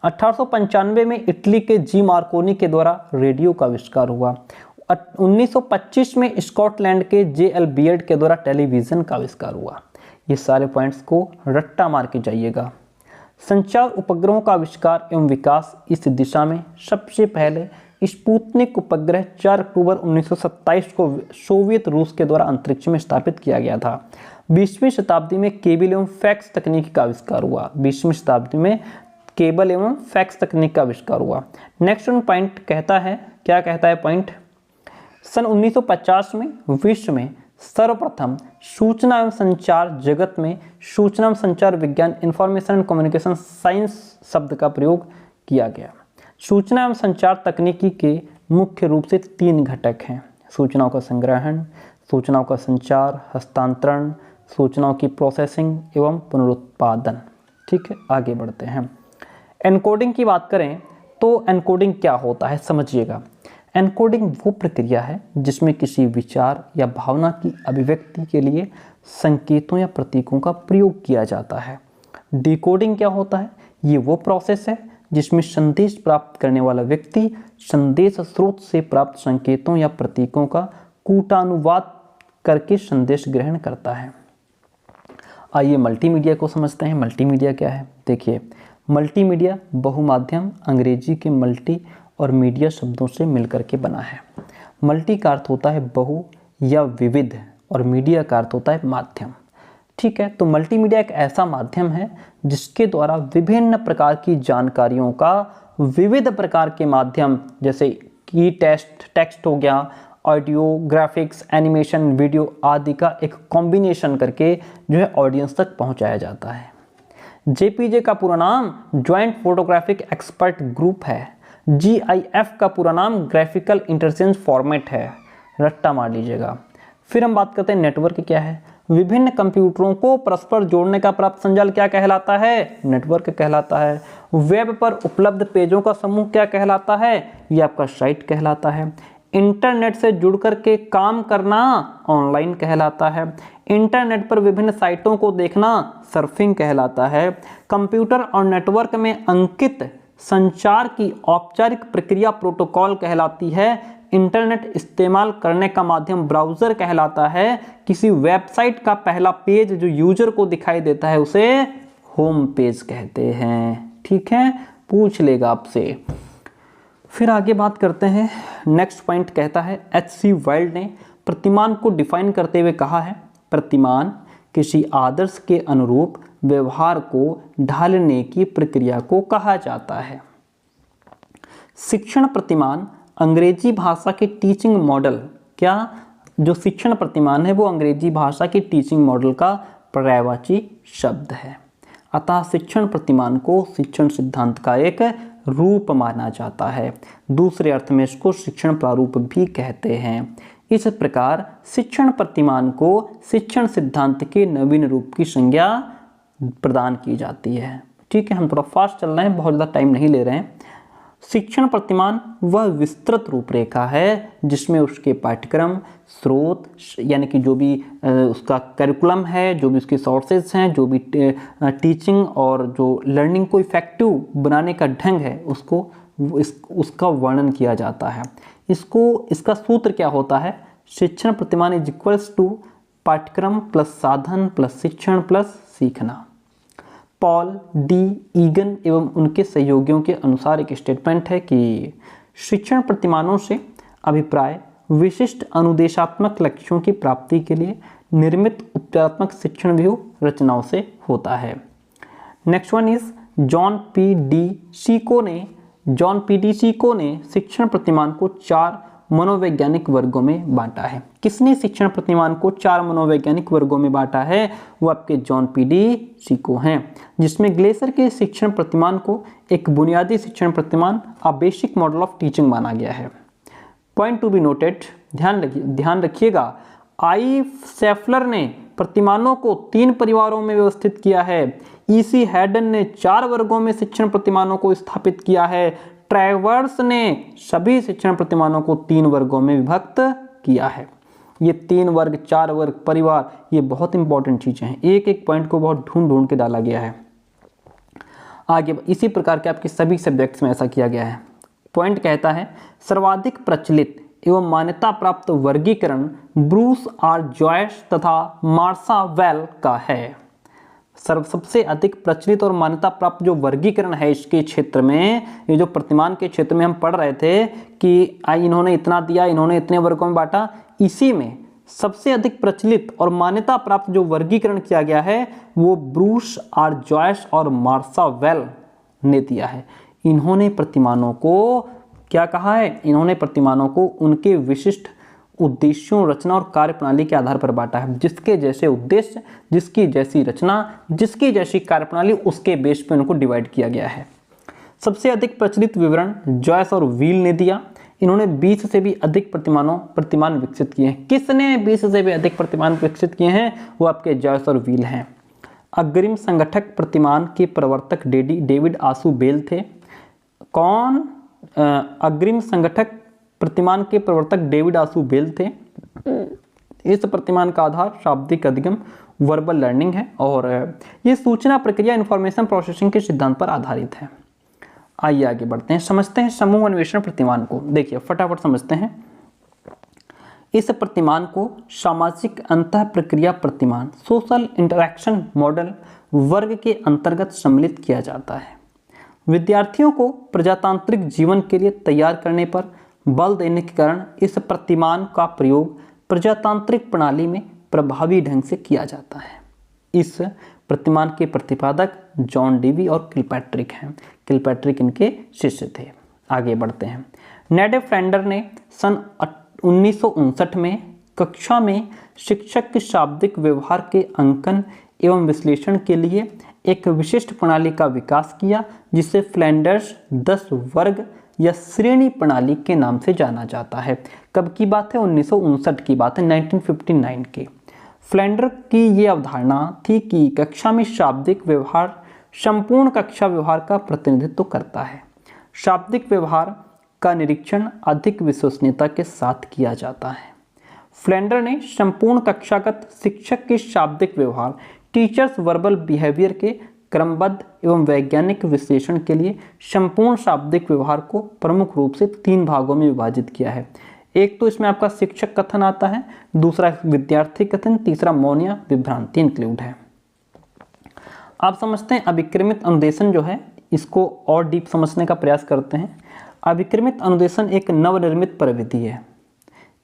1895 में इटली के जी मार्कोनी के द्वारा रेडियो का आविष्कार हुआ। 1925 में स्कॉटलैंड के JL बियर्ड के द्वारा टेलीविज़न का आविष्कार हुआ। ये सारे पॉइंट्स को रट्टा मार के जाइएगा। संचार उपग्रहों का आविष्कार एवं विकास इस दिशा में सबसे पहले स्पुतनिक उपग्रह 4 अक्टूबर 1927 को सोवियत रूस के द्वारा अंतरिक्ष में स्थापित किया गया था। 20वीं शताब्दी में केबल एवं फैक्स तकनीक का आविष्कार हुआ। 20वीं शताब्दी में केबल एवं फैक्स तकनीक का आविष्कार हुआ। नेक्स्ट पॉइंट कहता है, क्या कहता है पॉइंट? सन 1950 में विश्व में सर्वप्रथम सूचना एवं संचार जगत में सूचना एवं संचार विज्ञान इंफॉर्मेशन एंड कम्युनिकेशन साइंस शब्द का प्रयोग किया गया। सूचना एवं संचार तकनीकी के मुख्य रूप से 3 घटक हैं: सूचनाओं का संग्रहण, सूचनाओं का संचार, हस्तांतरण, सूचनाओं की प्रोसेसिंग एवं पुनरुत्पादन। ठीक है, आगे बढ़ते हैं। एनकोडिंग की बात करें तो एनकोडिंग क्या होता है समझिएगा। एनकोडिंग वो प्रक्रिया है जिसमें किसी विचार या भावना की अभिव्यक्ति के लिए संकेतों या प्रतीकों का प्रयोग किया जाता है। डिकोडिंग क्या होता है? ये वो प्रोसेस है जिसमें संदेश प्राप्त करने वाला व्यक्ति संदेश स्रोत से प्राप्त संकेतों या प्रतीकों का कूटानुवाद करके संदेश ग्रहण करता है। आइए मल्टीमीडिया को समझते हैं। मल्टीमीडिया क्या है? देखिए, मल्टीमीडिया बहुमाध्यम, अंग्रेजी के मल्टी और मीडिया शब्दों से मिलकर के बना है। मल्टी का अर्थ होता है बहु या विविध और मीडिया का अर्थ होता है माध्यम। ठीक है, तो मल्टीमीडिया एक ऐसा माध्यम है जिसके द्वारा विभिन्न प्रकार की जानकारियों का विविध प्रकार के माध्यम जैसे कि टेक्स्ट हो गया, ऑडियो, ग्राफिक्स, एनिमेशन, वीडियो आदि का एक कॉम्बिनेशन करके जो है ऑडियंस तक पहुंचाया जाता है। JPG का पूरा नाम ज्वाइंट फोटोग्राफिक एक्सपर्ट ग्रुप है। GIF का पूरा नाम ग्राफिकल इंटरचेंज फॉर्मेट है। रट्टा मार लीजिएगा। फिर हम बात करते हैं नेटवर्क क्या है। विभिन्न कंप्यूटरों को परस्पर जोड़ने का प्राप्त संजाल क्या कहलाता है? नेटवर्क कहलाता है। वेब पर उपलब्ध पेजों का समूह क्या कहलाता है? ये आपका साइट कहलाता है। इंटरनेट से जुड़कर के काम करना ऑनलाइन कहलाता है। इंटरनेट पर विभिन्न साइटों को देखना सर्फिंग कहलाता है। कंप्यूटर और नेटवर्क में अंकित संचार की औपचारिक प्रक्रिया प्रोटोकॉल कहलाती है। इंटरनेट इस्तेमाल करने का माध्यम ब्राउज़र कहलाता है। किसी वेबसाइट का पहला पेज जो यूजर को दिखाई देता है उसे होम पेज कहते हैं। ठीक है, पूछ लेगा आपसे। फिर आगे बात करते हैं। नेक्स्ट पॉइंट कहता है H.C. वाइल्ड ने प्रतिमान को डिफाइन करते हुए कहा है, प्रतिमान किसी आदर्श के अनुरूप व्यवहार को ढालने की प्रक्रिया को कहा जाता है। शिक्षण प्रतिमान अंग्रेजी भाषा के टीचिंग मॉडल, क्या जो शिक्षण प्रतिमान है वो अंग्रेजी भाषा की टीचिंग मॉडल का पर्यायवाची शब्द है। अतः शिक्षण प्रतिमान को शिक्षण सिद्धांत का एक रूप माना जाता है। दूसरे अर्थ में इसको शिक्षण प्रारूप भी कहते हैं। इस प्रकार शिक्षण प्रतिमान को शिक्षण सिद्धांत के नवीन रूप की संज्ञा प्रदान की जाती है। ठीक है, हम थोड़ा फास्ट चल रहे हैं, बहुत ज़्यादा टाइम नहीं ले रहे हैं। शिक्षण प्रतिमान वह विस्तृत रूपरेखा है जिसमें उसके पाठ्यक्रम, स्रोत यानी कि जो भी उसका करिकुलम है, जो भी उसके सोर्सेज हैं, जो भी टीचिंग और जो लर्निंग को इफेक्टिव बनाने का ढंग है उसका वर्णन किया जाता है। इसका सूत्र क्या होता है? शिक्षण प्रतिमान इज इक्वल्स टू पाठ्यक्रम प्लस साधन प्लस शिक्षण प्लस सीखना। पॉल डी ईगन एवं उनके सहयोगियों के अनुसार एक स्टेटमेंट है कि शिक्षण प्रतिमानों से अभिप्राय विशिष्ट अनुदेशात्मक लक्ष्यों की प्राप्ति के लिए निर्मित उपचारात्मक शिक्षण व्यूह रचनाओं से होता है। Next one is John P D Seiko ने शिक्षण प्रतिमान को 4 मनोवैज्ञानिक वर्गों में बांटा है। किसने शिक्षण प्रतिमान को 4 मनोवैज्ञानिक वर्गों में बांटा है? वो आपके जॉन पी डी सीको हैं, जिसमें ग्लेसर के शिक्षण प्रतिमान को एक बुनियादी शिक्षण प्रतिमान, a basic model of teaching माना गया है। पॉइंट टू बी नोटेड, ध्यान रखिएगा, आई सेफलर ने प्रतिमानों को 3 परिवारों में व्यवस्थित किया है। ईसी हैडन ने 4 वर्गों में शिक्षण प्रतिमानों को स्थापित किया है। ट्रैवर्स ने सभी शिक्षण प्रतिमानों को 3 वर्गों में विभक्त किया है। ये 3 वर्ग, 4 वर्ग, परिवार, ये बहुत इंपॉर्टेंट चीजें हैं। एक एक पॉइंट को बहुत ढूंढ के डाला गया है। आगे इसी प्रकार के आपके सभी सब्जेक्ट्स में ऐसा किया गया है। पॉइंट कहता है सर्वाधिक प्रचलित एवं मान्यता प्राप्त वर्गीकरण ब्रूस आर जॉयस तथा मार्शा वेल का है। सबसे अधिक प्रचलित और मान्यता प्राप्त जो वर्गीकरण है इसके क्षेत्र में, ये जो प्रतिमान के क्षेत्र में हम पढ़ रहे थे कि इन्होंने इतना दिया, इन्होंने इतने वर्गों में बांटा, इसी में सबसे अधिक प्रचलित और मान्यता प्राप्त जो वर्गीकरण किया गया है वो ब्रूस आर जॉयस और मार्शा वेल ने दिया है। इन्होंने प्रतिमानों को क्या कहा है? इन्होंने प्रतिमानों को उनके विशिष्ट उद्देश्यों, रचना और कार्यप्रणाली के आधार पर बांटा है। जिसके जैसे उद्देश्य, जिसकी जैसी रचना, जिसकी जैसी कार्यप्रणाली, उसके बेस पे उनको डिवाइड किया गया है। सबसे अधिक प्रचलित विवरण जॉयस और व्हील ने दिया। इन्होंने 20 से भी अधिक प्रतिमान विकसित किए हैं। किसने 20 से भी अधिक प्रतिमान विकसित किए हैं? वो आपके जॉयस और व्हील हैं। अग्रिम संगठक प्रतिमान के प्रवर्तक डेविड आसू बेल थे। कौन? अग्रिम संगठक प्रतिमान के प्रवर्तक डेविड आसू बेल थे। इस प्रतिमान का आधार शाब्दिक अधिगम, वर्बल लर्निंग है और ये सूचना प्रक्रिया, इंफॉर्मेशन प्रोसेसिंग के सिद्धांत पर आधारित है। आइए आगे बढ़ते हैं, समझते हैं समूह अन्वेषण प्रतिमान को। देखिए फटाफट समझते हैं। इस प्रतिमान को सामाजिक अंतः प्रक्रिया प्रतिमान, सोशल इंटरैक्शन मॉडल वर्ग के अंतर्गत सम्मिलित किया जाता है। विद्यार्थियों को प्रजातांत्रिक जीवन के लिए तैयार करने पर बल देने के कारण इस प्रतिमान का प्रयोग प्रजातांत्रिक प्रणाली में प्रभावी ढंग से किया जाता है। इस प्रतिमान के प्रतिपादक जॉन डेवी और किलपैट्रिक हैं। किलपैट्रिक इनके शिष्य थे। आगे बढ़ते हैं। नेड फ्लेंडर ने सन 1959 में कक्षा में शिक्षक के शाब्दिक व्यवहार के अंकन एवं विश्लेषण के लिए एक विशिष्ट प्रणाली का विकास किया, जिसे फ्लेंडर्स 10 वर्ग या श्रेणी प्रणाली के नाम से जाना जाता है। कब की बात है? 1959 की बात है, 1959 की। फ्लेंडर की ये अवधारणा थी कि कक्षा में शाब्दिक व्यवहार संपूर्ण कक्षा व्यवहार का प्रतिनिधित्व करता है। शाब्दिक व्यवहार का निरीक्षण अधिक विश्वसनीयता के साथ किया जाता है। फ्लेंडर ने संपूर्ण कक्षागत शिक्षक के शाब्दिक व्यवहार, टीचर्स वर्बल बिहेवियर के क्रमबद्ध एवं वैज्ञानिक विश्लेषण के लिए संपूर्ण शाब्दिक व्यवहार को प्रमुख रूप से 3 भागों में विभाजित किया है। एक तो इसमें आपका शिक्षक कथन आता है, दूसरा विद्यार्थी कथन, तीसरा मौन या विभ्रांति इंक्लूड है। आप समझते हैं अभिक्रमित अनुदेशन जो है, इसको और डीप समझने का प्रयास करते हैं। अभिक्रमित अनुदेशन एक नवनिर्मित प्रविधि है।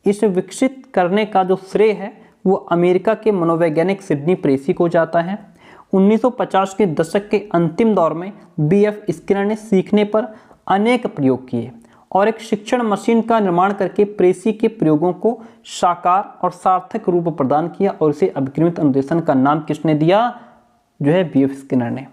इसे विकसित करने का जो श्रेय है वो अमेरिका के मनोवैज्ञानिक सिडनी प्रेसी को जाता है। 1950 के दशक के अंतिम दौर में बीएफ स्किनर ने सीखने पर अनेक प्रयोग किए और एक शिक्षण मशीन का निर्माण करके प्रेसी के प्रयोगों को साकार और सार्थक रूप प्रदान किया और इसे अभिक्रमित अनुदेशन का नाम किसने दिया? जो है बीएफ स्किनर ने।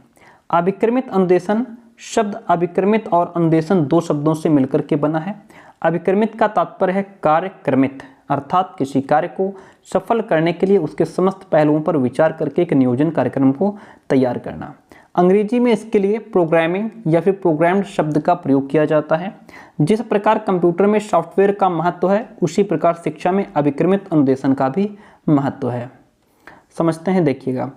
अभिक्रमित अनुदेशन शब्द अभिक्रमित और अनुदेशन 2 शब्दों से मिलकर के बना है। अभिक्रमित का तात्पर्य है कार्य क्रमित, अर्थात किसी कार्य को सफल करने के लिए उसके समस्त पहलुओं पर विचार करके एक नियोजन कार्यक्रम को तैयार करना। अंग्रेजी में इसके लिए प्रोग्रामिंग या फिर प्रोग्राम्ड शब्द का प्रयोग किया जाता है। जिस प्रकार कंप्यूटर में सॉफ्टवेयर का महत्व है, उसी प्रकार शिक्षा में अभिक्रमित अनुदेशन का भी महत्व है। समझते हैं, देखिएगा।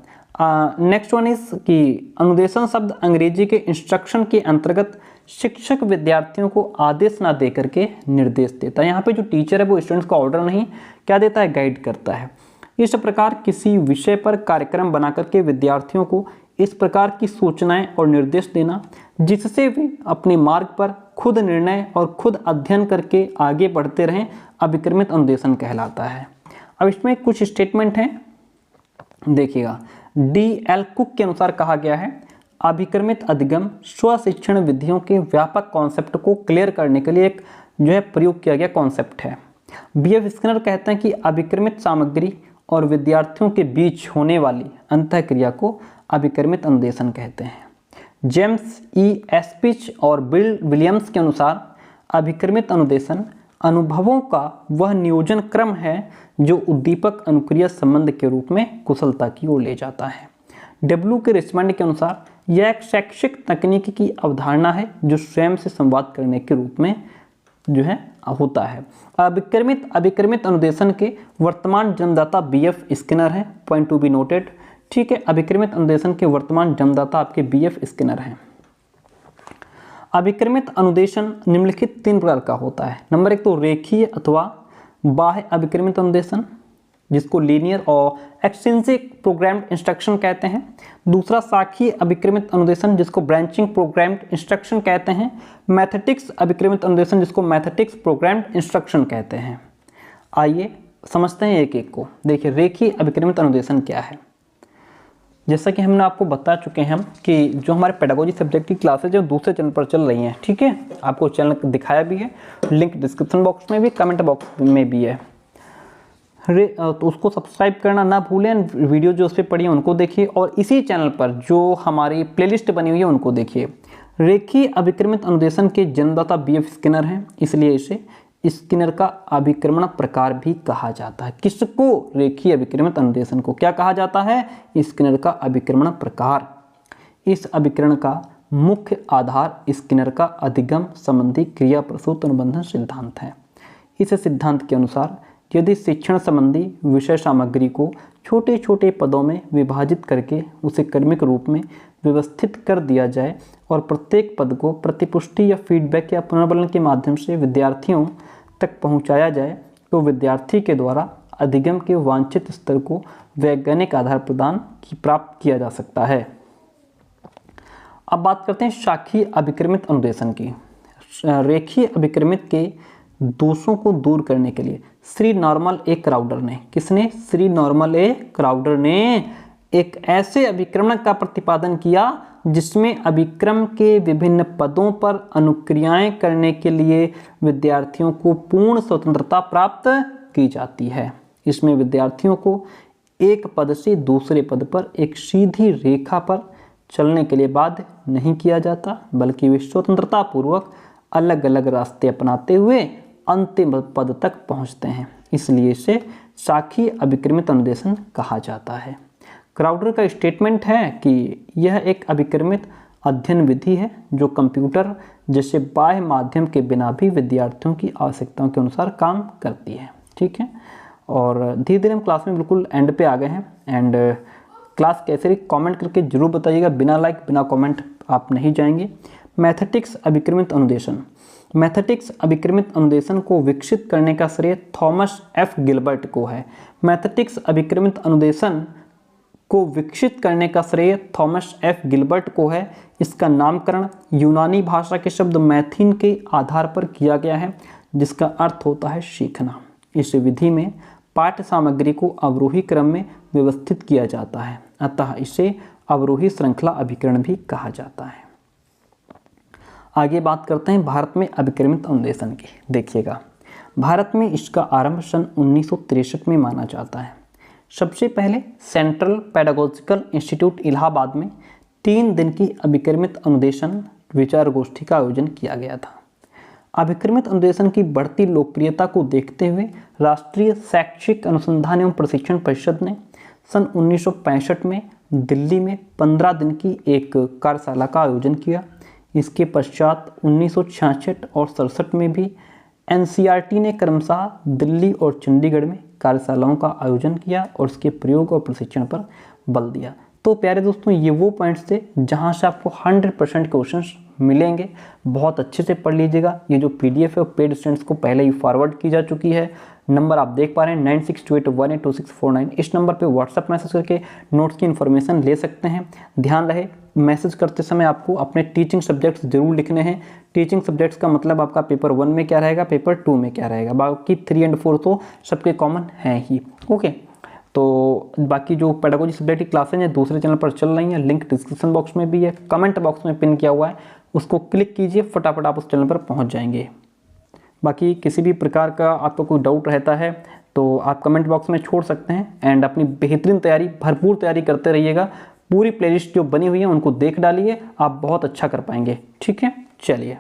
नेक्स्ट वन इज कि अनुदेशन शब्द अंग्रेजी के इंस्ट्रक्शन के अंतर्गत शिक्षक विद्यार्थियों को आदेश ना दे करके निर्देश देता है। यहाँ पे जो टीचर है वो स्टूडेंट्स को ऑर्डर नहीं क्या देता है, गाइड करता है। इस प्रकार किसी विषय पर कार्यक्रम बना करके विद्यार्थियों को इस प्रकार की सूचनाएं और निर्देश देना जिससे वे अपने मार्ग पर खुद निर्णय और खुद अध्ययन करके आगे बढ़ते रहें, अभिक्रमित अनुदेशन कहलाता है। अब इसमें कुछ स्टेटमेंट हैं, देखिएगा। D.L. कुक के अनुसार कहा गया है, अभिक्रमित अधिगम स्वशिक्षण विधियों के व्यापक कॉन्सेप्ट को क्लियर करने के लिए एक जो है प्रयोग किया गया कॉन्सेप्ट है। B.F. स्किनर कहते हैं कि अभिक्रमित सामग्री और विद्यार्थियों के बीच होने वाली अंतःक्रिया को अभिक्रमित अनुदेशन कहते हैं। James E. एस्पिच और बिल विलियम्स के अनुसार अभिक्रमित अनुदेशन अनुभवों का वह नियोजन क्रम है जो उद्दीपक अनुक्रिया संबंध के रूप में कुशलता की ओर ले जाता है। W. के रिचमंड के अनुसार यह एक शैक्षिक तकनीक की अवधारणा है जो स्वयं से संवाद करने के रूप में जो है होता है। अभिक्रमित अनुदेशन के वर्तमान जन्मदाता B.F. स्किनर हैं, पॉइंट टू बी नोटेड। ठीक है, अभिक्रमित अनुदेशन के वर्तमान जन्मदाता आपके B.F. स्किनर हैं। अभिक्रमित अनुदेशन निम्नलिखित 3 प्रकार का होता है। नंबर 1 तो रेखीय अथवा बाह्य अभिक्रमित अनुदेशन जिसको लीनियर और एक्सटेंसिव प्रोग्राम्ड इंस्ट्रक्शन कहते हैं। दूसरा शाखीय अभिक्रमित अनुदेशन जिसको ब्रांचिंग प्रोग्राम्ड इंस्ट्रक्शन कहते हैं। मैथेटिक्स अभिक्रमित अनुदेशन जिसको मैथेटिक्स प्रोग्राम्ड इंस्ट्रक्शन कहते हैं। आइए समझते हैं एक एक को। देखिए रेखीय अभिक्रमित अनुदेशन क्या है। जैसा कि हमने आपको बता चुके हैं हम कि जो हमारे पेडागोजी सब्जेक्ट की क्लासेज है दूसरे चैनल पर चल रही हैं। ठीक है, आपको चैनल दिखाया भी है, लिंक डिस्क्रिप्शन बॉक्स में भी, कमेंट बॉक्स में भी है। तो उसको सब्सक्राइब करना ना भूलें, वीडियो जो उस पर पड़ी है उनको देखिए और इसी चैनल पर जो हमारी प्लेलिस्ट बनी हुई है उनको देखिए। रेखीय अभिक्रमित अनुदेशन के जन्मदाता B.F. स्किनर हैं, इसलिए इसे स्किनर का अभिक्रमण प्रकार भी कहा जाता है। किसको? रेखीय अभिक्रमित अनुदेशन को क्या कहा जाता है? स्किनर का अभिक्रमण प्रकार। इस अभिकरण का मुख्य आधार स्किनर का अधिगम संबंधी क्रिया प्रसूत अनुबंधन सिद्धांत है। इस सिद्धांत के अनुसार यदि शिक्षण संबंधी विषय सामग्री को छोटे छोटे पदों में विभाजित करके उसे क्रमिक रूप में व्यवस्थित कर दिया जाए और प्रत्येक पद को प्रतिपुष्टि या फीडबैक या पुनर्बलन के माध्यम से विद्यार्थियों तक पहुंचाया जाए तो विद्यार्थी के द्वारा अधिगम के वांछित स्तर को वैज्ञानिक आधार प्रदान प्राप्त किया जा सकता है। अब बात करते हैं शाखीय अभिक्रमित अनुदेशन की। रेखीय अभिक्रमित के दोषों को दूर करने के लिए श्री नॉर्मन ए क्राउडर ने, किसने? श्री नॉर्मन ए क्राउडर ने एक ऐसे अभिक्रमण का प्रतिपादन किया जिसमें अभिक्रम के विभिन्न पदों पर अनुक्रियाएं करने के लिए विद्यार्थियों को पूर्ण स्वतंत्रता प्राप्त की जाती है। इसमें विद्यार्थियों को एक पद से दूसरे पद पर एक सीधी रेखा पर चलने के लिए बाध्य नहीं किया जाता, बल्कि वे स्वतंत्रता पूर्वक अलग अलग रास्ते अपनाते हुए अंतिम पद तक पहुंचते हैं। इसलिए इसे शाखीय अभिक्रमित अनुदेशन कहा जाता है। क्राउडर का स्टेटमेंट है कि यह एक अभिक्रमित अध्ययन विधि है जो कंप्यूटर जैसे बाह्य माध्यम के बिना भी विद्यार्थियों की आवश्यकताओं के अनुसार काम करती है। ठीक है, और धीरे धीरे हम क्लास में बिल्कुल एंड पे आ गए हैं। एंड क्लास कैसे रही कमेंट करके जरूर बताइएगा, बिना लाइक बिना कमेंट आप नहीं जाएंगे। मैथेटिक्स अभिक्रमित अनुदेशन। मैथेटिक्स अभिक्रमित अनुदेशन को विकसित करने का श्रेय थॉमस एफ गिलबर्ट को है। मैथेटिक्स अभिक्रमित अनुदेशन को विकसित करने का श्रेय थॉमस एफ गिलबर्ट को है। इसका नामकरण यूनानी भाषा के शब्द मैथिन के आधार पर किया गया है जिसका अर्थ होता है सीखना। इस विधि में पाठ्य सामग्री को अवरोही क्रम में व्यवस्थित किया जाता है, अतः इसे अवरोही श्रृंखला अभिकरण भी कहा जाता है। आगे बात करते हैं भारत में अभिक्रमित अनुदेशन की। देखिएगा, भारत में इसका आरंभ सन 1963 में माना जाता है। सबसे पहले सेंट्रल पेडागोजिकल इंस्टीट्यूट इलाहाबाद में 3 दिन की अभिक्रमित अनुदेशन विचार गोष्ठी का आयोजन किया गया था। अभिक्रमित अनुदेशन की बढ़ती लोकप्रियता को देखते हुए राष्ट्रीय शैक्षिक अनुसंधान एवं प्रशिक्षण परिषद ने सन 1965 में दिल्ली में 15 दिन की एक कार्यशाला का आयोजन किया। इसके पश्चात 1966 और 67 में भी NCERT ने क्रमशः दिल्ली और चंडीगढ़ में कार्यशालाओं का आयोजन किया और उसके प्रयोग और प्रशिक्षण पर बल दिया। तो प्यारे दोस्तों ये वो पॉइंट्स थे जहाँ से आपको 100% क्वेश्चंस मिलेंगे। बहुत अच्छे से पढ़ लीजिएगा। ये जो पीडीएफ है वो पेड स्टूडेंट्स को पहले ही फॉरवर्ड की जा चुकी है। नंबर आप देख पा रहे हैं 9628182649। इस नंबर पे व्हाट्सएप मैसेज करके नोट्स की इन्फॉर्मेशन ले सकते हैं। ध्यान रहे मैसेज करते समय आपको अपने टीचिंग सब्जेक्ट्स जरूर लिखने हैं। टीचिंग सब्जेक्ट्स का मतलब आपका पेपर 1 में क्या रहेगा, पेपर 2 में क्या रहेगा, बाकी 3 और 4 तो सबके कॉमन हैं ही। ओके, तो बाकी जो पेडागोजी सब्जेक्ट की क्लासेज हैं दूसरे चैनल पर चल रही हैं, लिंक डिस्क्रिप्शन बॉक्स में भी है, कमेंट बॉक्स में पिन किया हुआ है, उसको क्लिक कीजिए, फटाफट आप उस चैनल पर पहुंच जाएंगे। बाकी किसी भी प्रकार का आपको कोई डाउट रहता है तो आप कमेंट बॉक्स में छोड़ सकते हैं। एंड अपनी बेहतरीन तैयारी, भरपूर तैयारी करते रहिएगा। पूरी प्लेलिस्ट जो बनी हुई है उनको देख डालिए, आप बहुत अच्छा कर पाएंगे। ठीक है, चलिए।